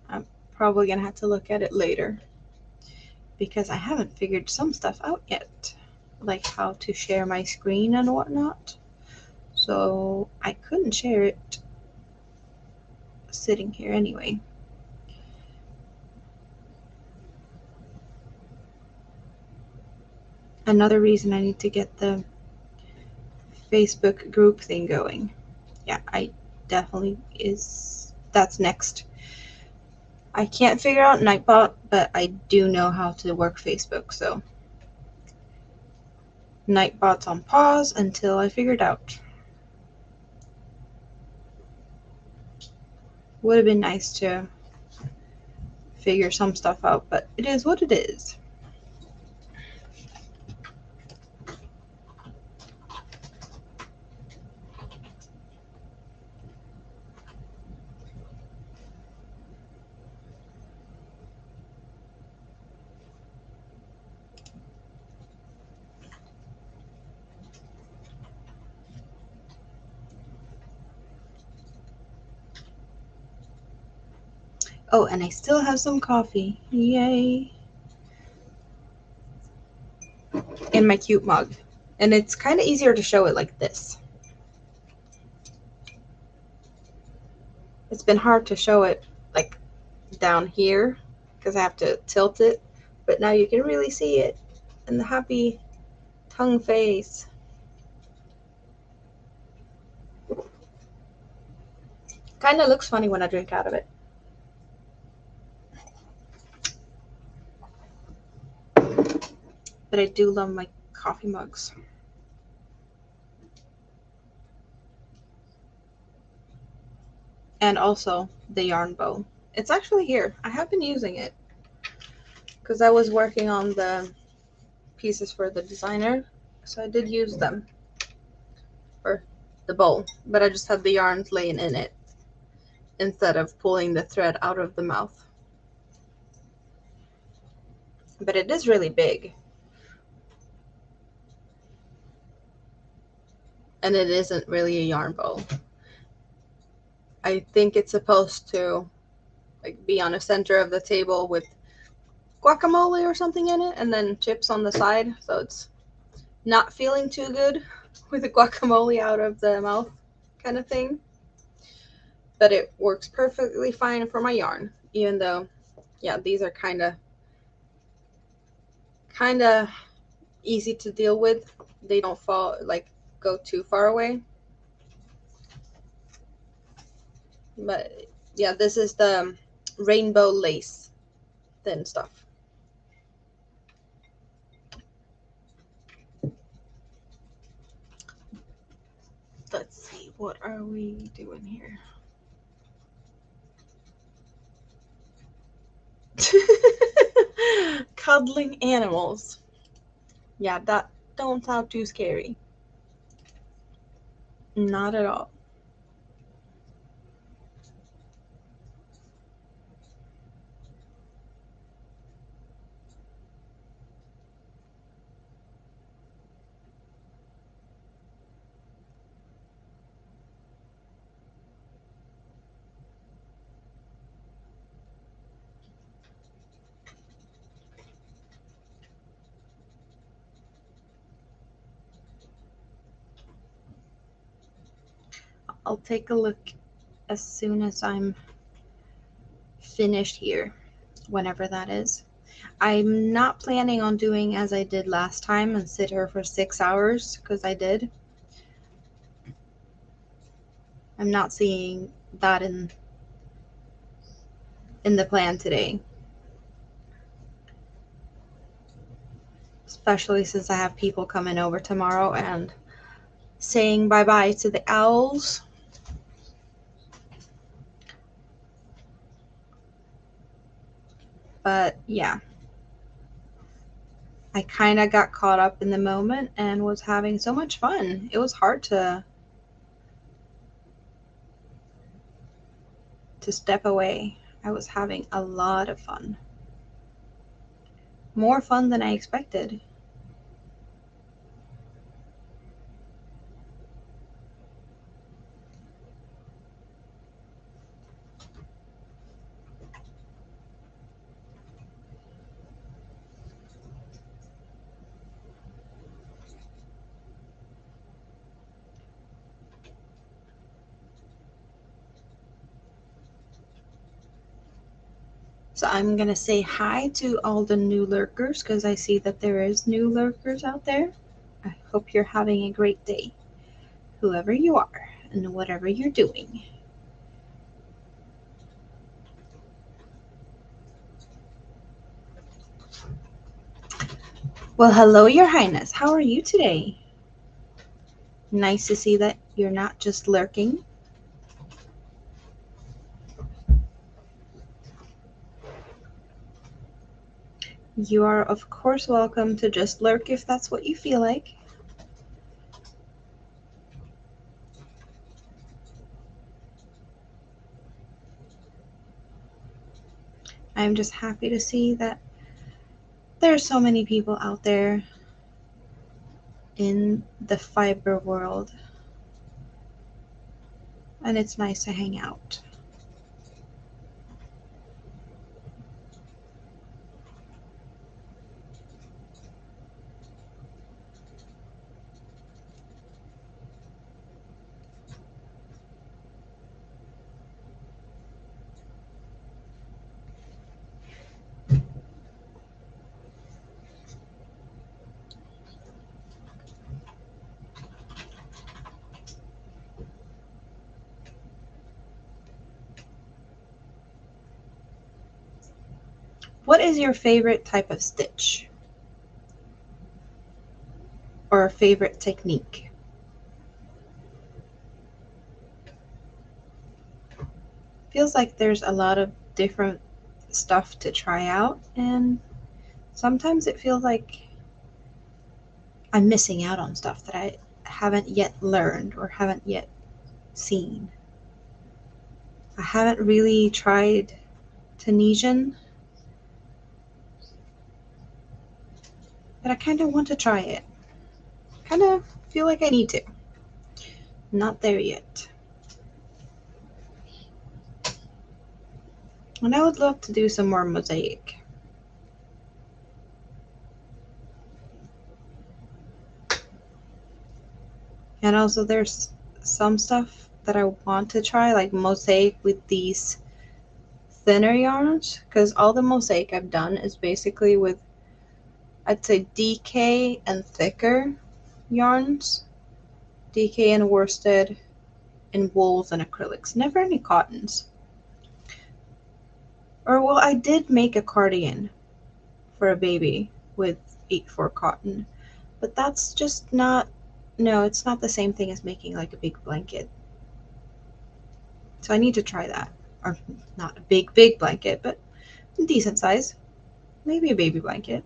I'm probably going to have to look at it later because I haven't figured some stuff out yet, like how to share my screen and whatnot. So I couldn't share it sitting here anyway. Another reason I need to get the Facebook group thing going. Yeah, I definitely that's next. I can't figure out Nightbot, but I do know how to work Facebook, so Nightbot's on pause until I figure it out. Would have been nice to figure some stuff out, but it is what it is. Oh, and I still have some coffee. Yay. In my cute mug. And it's kind of easier to show it like this. It's been hard to show it like down here because I have to tilt it. But now you can really see it in the happy tongue face. Kind of looks funny when I drink out of it. But I do love my coffee mugs. And also the yarn bow. It's actually here. I have been using it because I was working on the pieces for the designer. So I did use them for the bowl, but I just had the yarns laying in it instead of pulling the thread out of the mouth. But it is really big. And it isn't really a yarn bow. I think it's supposed to like be on the center of the table with guacamole or something in it and then chips on the side, so it's not feeling too good with the guacamole out of the mouth kind of thing. but it works perfectly fine for my yarn, even though, yeah, these are kind of easy to deal with. They don't fall, like, go too far away. But yeah, this is the rainbow lace thin stuff. Let's see, what are we doing here? Cuddling animals. Yeah, that don't sound too scary. Not at all. I'll take a look as soon as I'm finished here, whenever that is. I'm not planning on doing as I did last time and sit here for 6 hours, because I did. I'm not seeing that in the plan today. Especially since I have people coming over tomorrow and saying bye-bye to the owls. But yeah, I kind of got caught up in the moment and was having so much fun. It was hard to step away. I was having a lot of fun. More fun than I expected. So I'm going to say hi to all the new lurkers, because I see that there is new lurkers out there. I hope you're having a great day, whoever you are and whatever you're doing. Well, hello, Your Highness. How are you today? Nice to see that you're not just lurking. You are, of course, welcome to just lurk if that's what you feel like. I'm just happy to see that there's so many people out there in the fiber world, and it's nice to hang out. What is your favorite type of stitch? Or a favorite technique? Feels like there's a lot of different stuff to try out, and sometimes it feels like I'm missing out on stuff that I haven't yet learned or haven't yet seen. I haven't really tried Tunisian, but I kind of want to try it. Kind of feel like I need to. Not there yet. And I would love to do some more mosaic. And also there's some stuff that I want to try, like mosaic with these thinner yarns, because all the mosaic I've done is basically with, I'd say, DK and thicker yarns, DK and worsted, and wools and acrylics, never any cottons. Or well, I did make a cardigan for a baby with 8/4 cotton, but that's just not, no, it's not the same thing as making like a big blanket. So I need to try that. Or not a big blanket, but decent size. Maybe a baby blanket.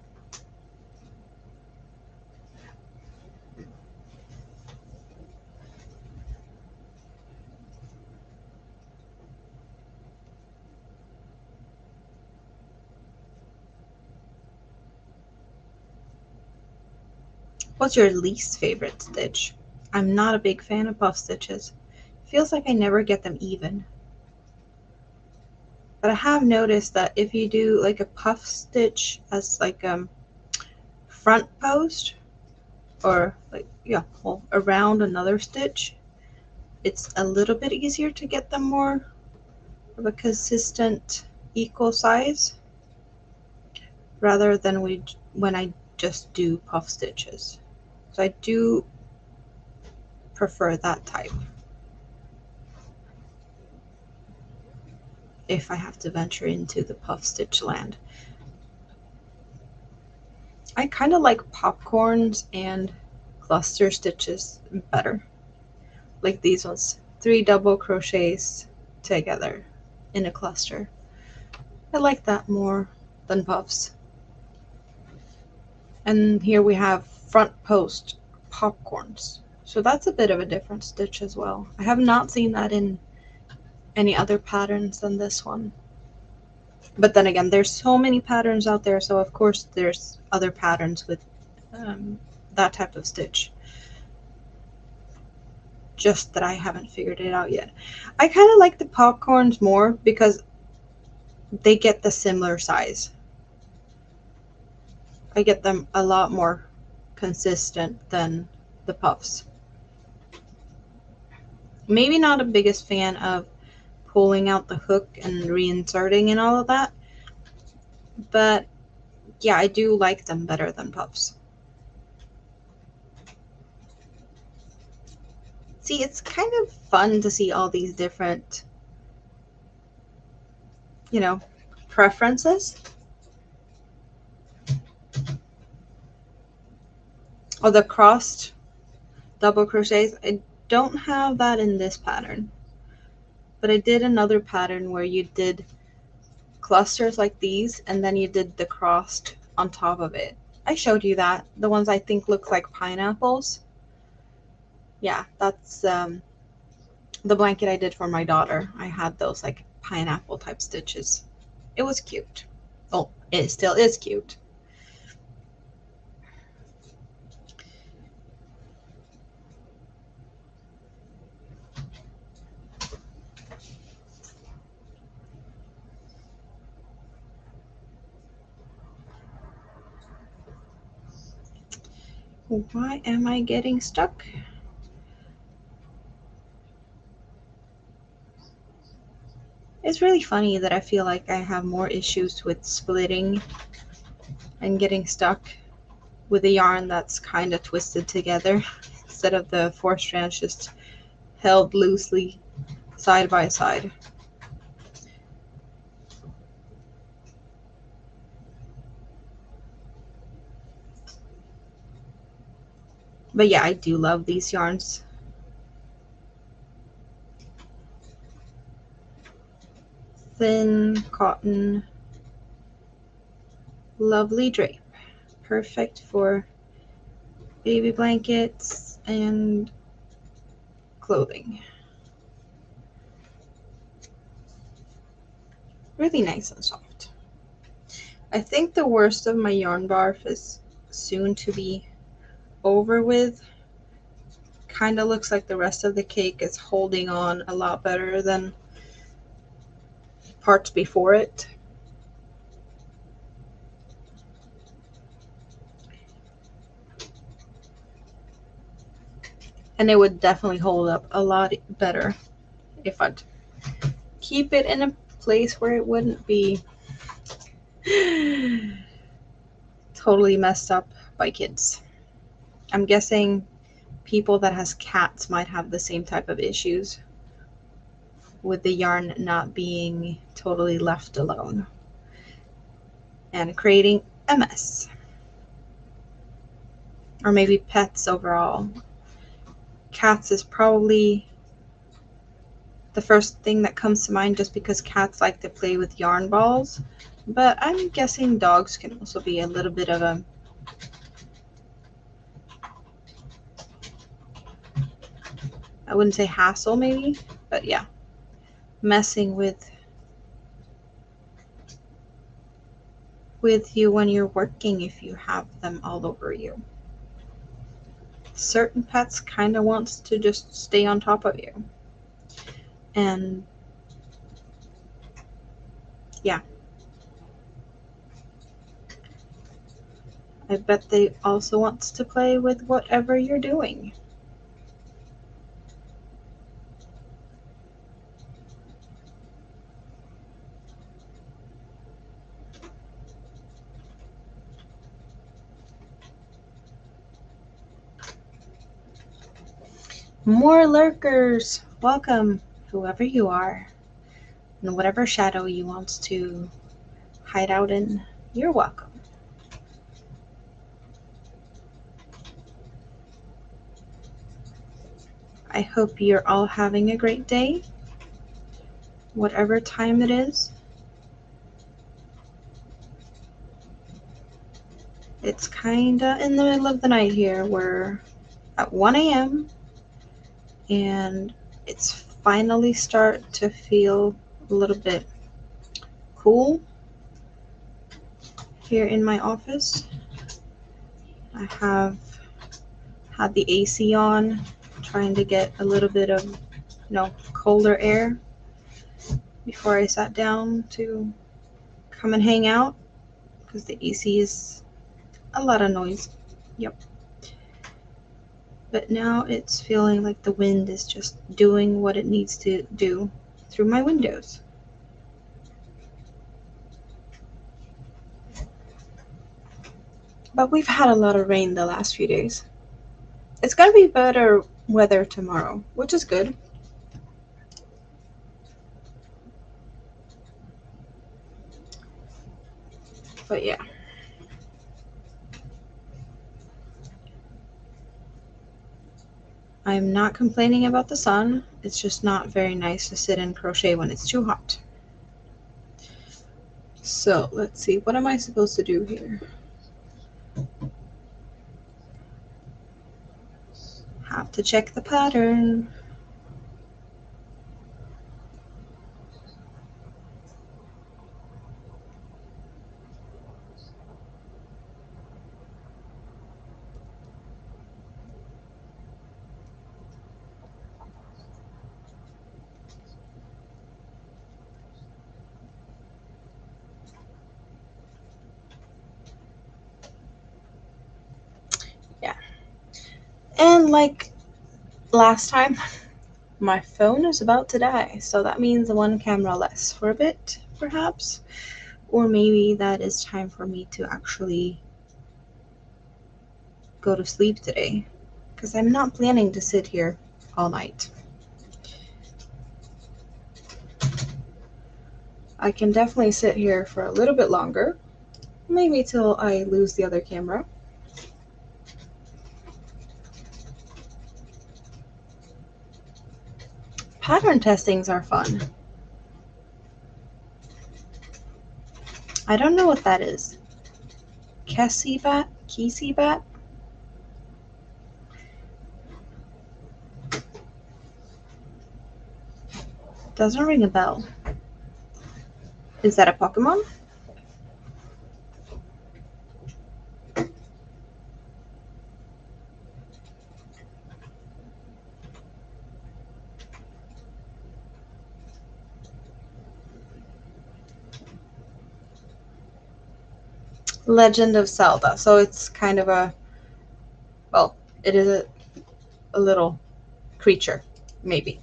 What's your least favorite stitch? I'm not a big fan of puff stitches. Feels like I never get them even. But I have noticed that if you do like a puff stitch as like front post, or like, yeah, well, around another stitch, it's a little bit easier to get them more of a consistent equal size rather than when I just do puff stitches. So I do prefer that type if I have to venture into the puff stitch land. I kind of like popcorns and cluster stitches better. Like these ones, 3 double crochets together in a cluster. I like that more than puffs. And here we have front post popcorns. So that's a bit of a different stitch as well. I have not seen that in any other patterns than this one. But then again, there's so many patterns out there, so of course there's other patterns with that type of stitch. Just that I haven't figured it out yet. I kind of like the popcorns more because they get the similar size. I get them a lot more consistent than the puffs. Maybe not a biggest fan of pulling out the hook and reinserting and all of that, but yeah, I do like them better than puffs. See, it's kind of fun to see all these different, you know, preferences. Oh, the crossed double crochets, I don't have that in this pattern, but I did another pattern where you did clusters like these and then you did the crossed on top of it. I showed you that, the ones I think look like pineapples. Yeah, that's the blanket I did for my daughter. I had those like pineapple type stitches. It was cute. Oh, it still is cute. Why am I getting stuck? It's really funny that I feel like I have more issues with splitting and getting stuck with a yarn that's kind of twisted together instead of the 4 strands just held loosely side by side. But yeah, I do love these yarns. Thin cotton, lovely drape. Perfect for baby blankets and clothing. Really nice and soft. I think the worst of my yarn barf is soon to be over with. Kind of looks like the rest of the cake is holding on a lot better than parts before it. And it would definitely hold up a lot better if I'd keep it in a place where it wouldn't be totally messed up by kids. I'm guessing people that has cats might have the same type of issues with the yarn not being totally left alone and creating a mess. Or maybe pets overall. Cats is probably the first thing that comes to mind just because cats like to play with yarn balls. But I'm guessing dogs can also be a little bit of a I wouldn't say hassle maybe, but yeah, messing with you when you're working if you have them all over you. Certain pets kind of wants to just stay on top of you. And yeah, I bet they also wants to play with whatever you're doing. More lurkers, welcome, whoever you are, and whatever shadow you want to hide out in, you're welcome. I hope you're all having a great day, whatever time it is. It's kinda in the middle of the night here. We're at 1 a.m. and it's finally start to feel a little bit cool here in my office. I have had the AC on, trying to get a little bit of, colder air before I sat down to come and hang out because the AC is a lot of noise. Yep. But now it's feeling like the wind is just doing what it needs to do through my windows. But we've had a lot of rain the last few days. It's gonna be better weather tomorrow, which is good. But yeah. I'm not complaining about the sun. It's just not very nice to sit and crochet when it's too hot. So let's see, what am I supposed to do here? Have to check the pattern. Yeah. And like last time, my phone is about to die, so that means one camera less for a bit, perhaps. Or maybe that is time for me to actually go to sleep today, because I'm not planning to sit here all night. I can definitely sit here for a little bit longer, maybe till I lose the other camera. Pattern testings are fun. I don't know what that is. Kesibat? Kesibat? Doesn't ring a bell. Is that a Pokemon? Legend of Zelda. So it's kind of a, well, it is a little creature, maybe.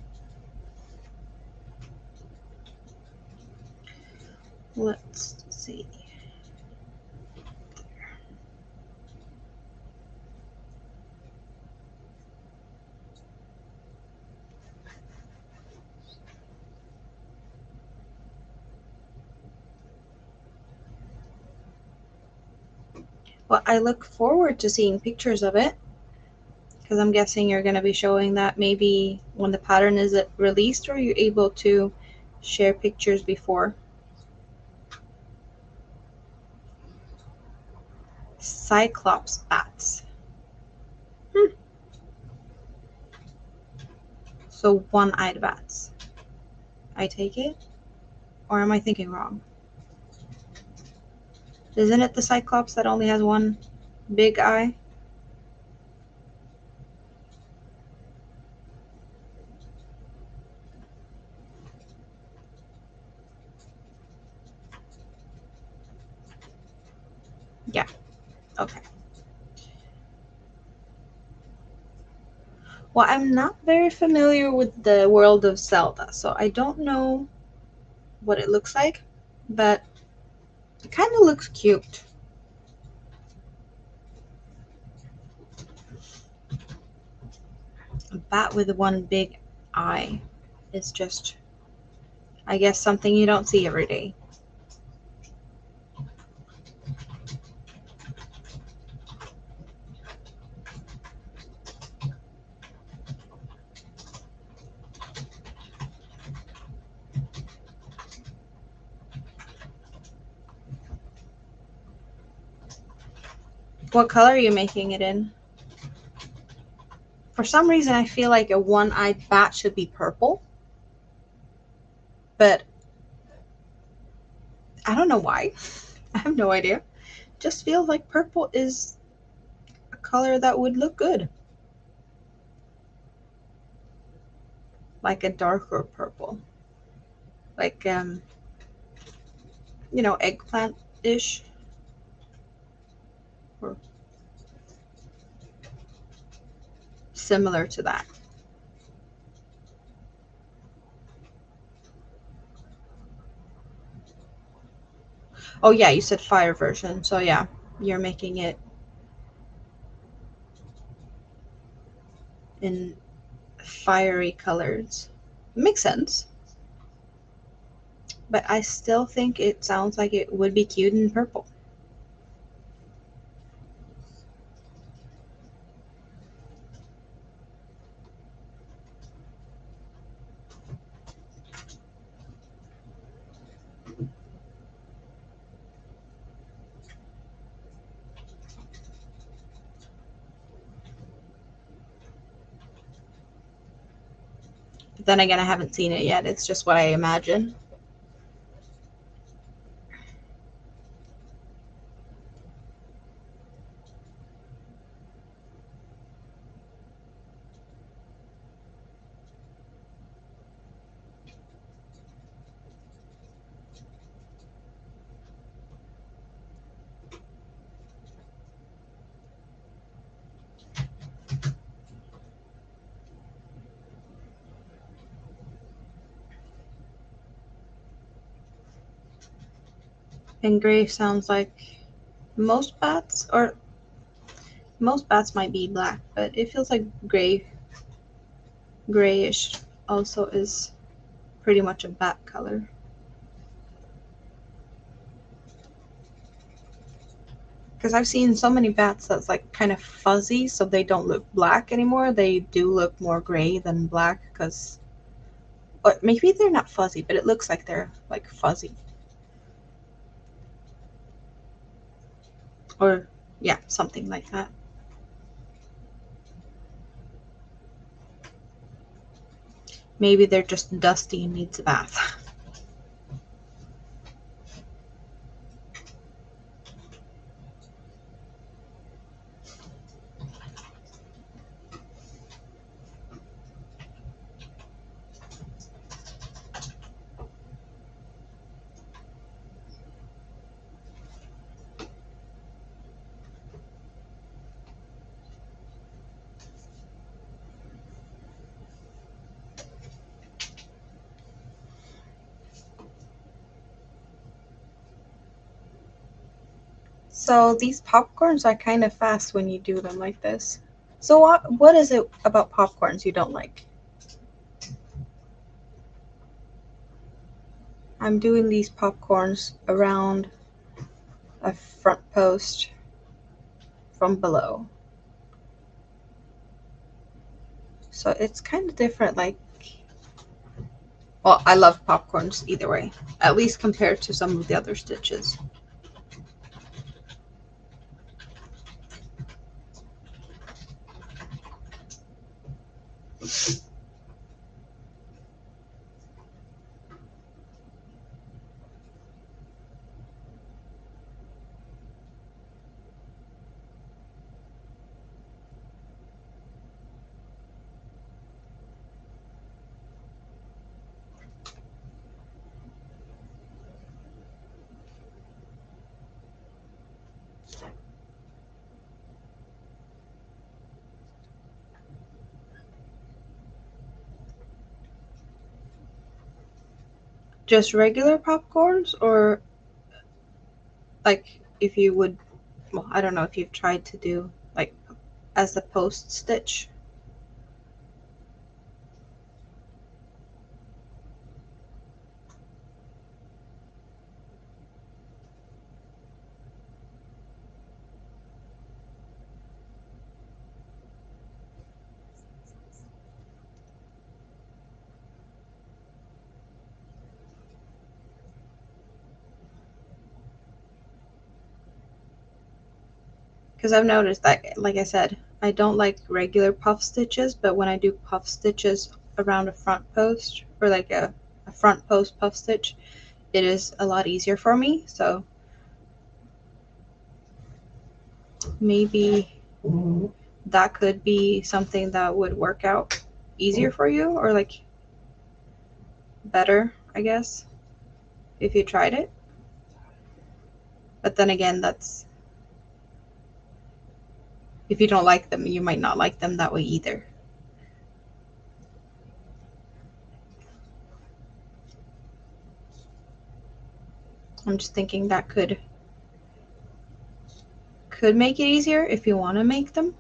Let's see. Well, I look forward to seeing pictures of it, because I'm guessing you're going to be showing that maybe when the pattern is released, or you're able to share pictures before. Cyclops bats. So one-eyed bats, I take it? Or am I thinking wrong? Isn't it the Cyclops that only has one big eye? Yeah, okay. Well, I'm not very familiar with the world of Zelda, so I don't know what it looks like, but it kind of looks cute. A bat with one big eye is just, I guess, something you don't see every day. What color are you making it in? For some reason, I feel like a one-eyed bat should be purple, but I don't know why. I have no idea. Just feels like purple is a color that would look good. Like a darker purple. Like, you know, eggplant-ish. Or similar to that. Oh yeah, you said fire version. So yeah, you're making it in fiery colors. Makes sense. But I still think it sounds like it would be cute in purple. But then again, I haven't seen it yet. It's just what I imagine. And gray sounds like most bats, or most bats might be black, but it feels like grayish also is pretty much a bat color. Because I've seen so many bats that's like kind of fuzzy, so they don't look black anymore. They do look more gray than black, because, or maybe they're not fuzzy, but it looks like they're like fuzzy. Or yeah, something like that. Maybe they're just dusty and needs a bath. So these popcorns are kind of fast when you do them like this. So what is it about popcorns you don't like? I'm doing these popcorns around a front post from below. So it's kind of different, like, well, I love popcorns either way, at least compared to some of the other stitches. Just regular popcorns, or like if you would, well, I don't know if you've tried to do like as the post stitch. Because I've noticed that, like I said, I don't like regular puff stitches, but when I do puff stitches around a front post, or like a front post puff stitch, it is a lot easier for me. So maybe that could be something that would work out easier for you, or like better, I guess, if you tried it. But then again, that's if you don't like them, you might not like them that way either. I'm just thinking that could make it easier if you want to make them.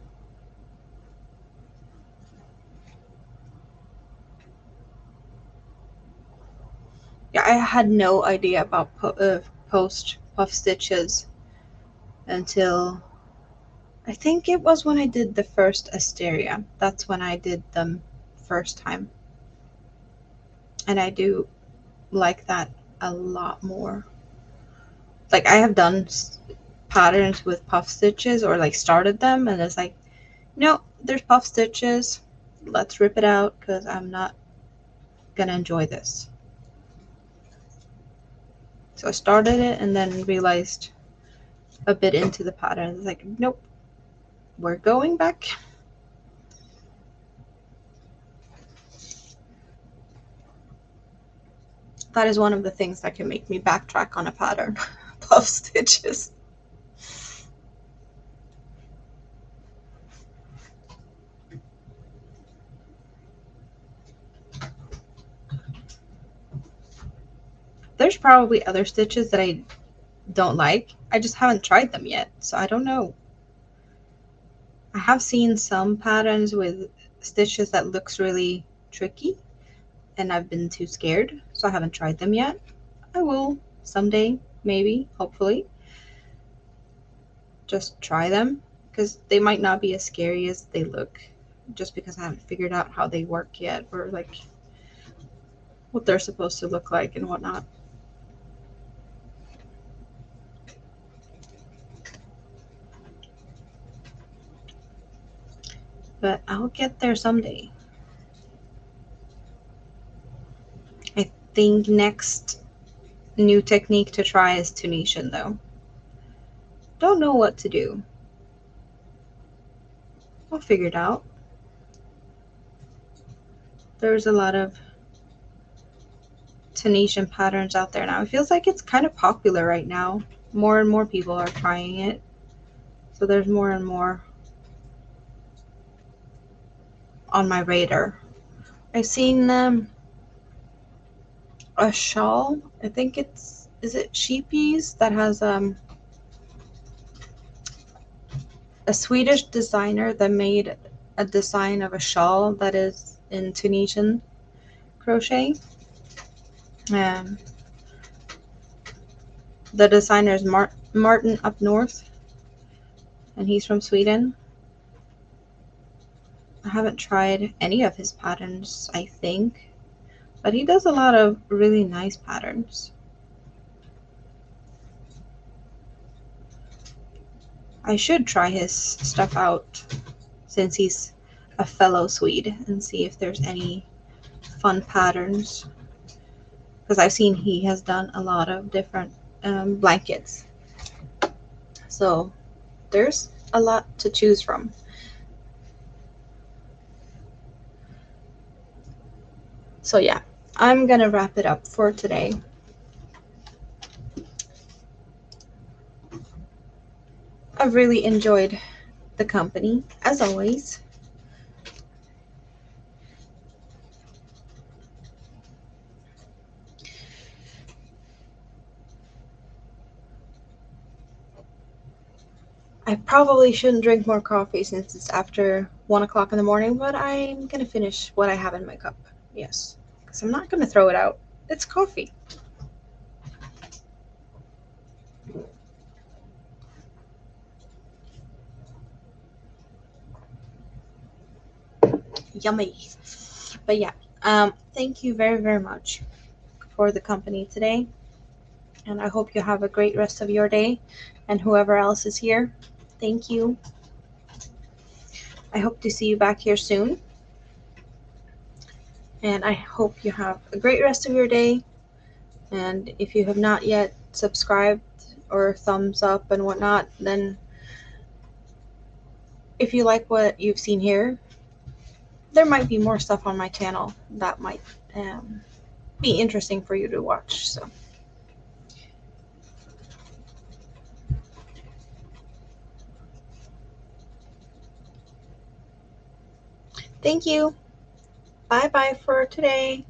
Yeah, I had no idea about post puff stitches until I think it was when I did the first Asteria. That's when I did them first time. And I do like that a lot more. Like I have done patterns with puff stitches, or like started them, and it's like, no, there's puff stitches. Let's rip it out because I'm not gonna enjoy this. So I started it and then realized a bit into the pattern, it's like, nope, we're going back. That is one of the things that can make me backtrack on a pattern. Puff stitches. There's probably other stitches that I don't like. I just haven't tried them yet, so I don't know. I have seen some patterns with stitches that looks really tricky, and I've been too scared, so I haven't tried them yet. I will someday, maybe, hopefully. Just try them, because they might not be as scary as they look, just because I haven't figured out how they work yet, or like what they're supposed to look like and whatnot. But I'll get there someday. I think next new technique to try is Tunisian, though. Don't know what to do. I'll figure it out. There's a lot of Tunisian patterns out there now. It feels like it's kind of popular right now. More and more people are trying it. So there's more and more on my radar. I've seen a shawl. I think it's, is it sheepies that has a Swedish designer that made a design of a shawl that is in Tunisian crochet. Um, the designer is Martin up north, and he's from Sweden. I haven't tried any of his patterns, I think, but he does a lot of really nice patterns. I should try his stuff out since he's a fellow Swede and see if there's any fun patterns, because I've seen he has done a lot of different blankets, so there's a lot to choose from. So yeah, I'm gonna wrap it up for today. I've really enjoyed the company as always. I probably shouldn't drink more coffee since it's after 1 o'clock in the morning, but I'm gonna finish what I have in my cup. Yes, because I'm not gonna throw it out. It's coffee. Yummy. But yeah, thank you very, very much for the company today. And I hope you have a great rest of your day. And whoever else is here, thank you. I hope to see you back here soon. And I hope you have a great rest of your day. And if you have not yet subscribed or thumbs up and whatnot, then if you like what you've seen here, there might be more stuff on my channel that might be interesting for you to watch. So thank you. Bye bye for today.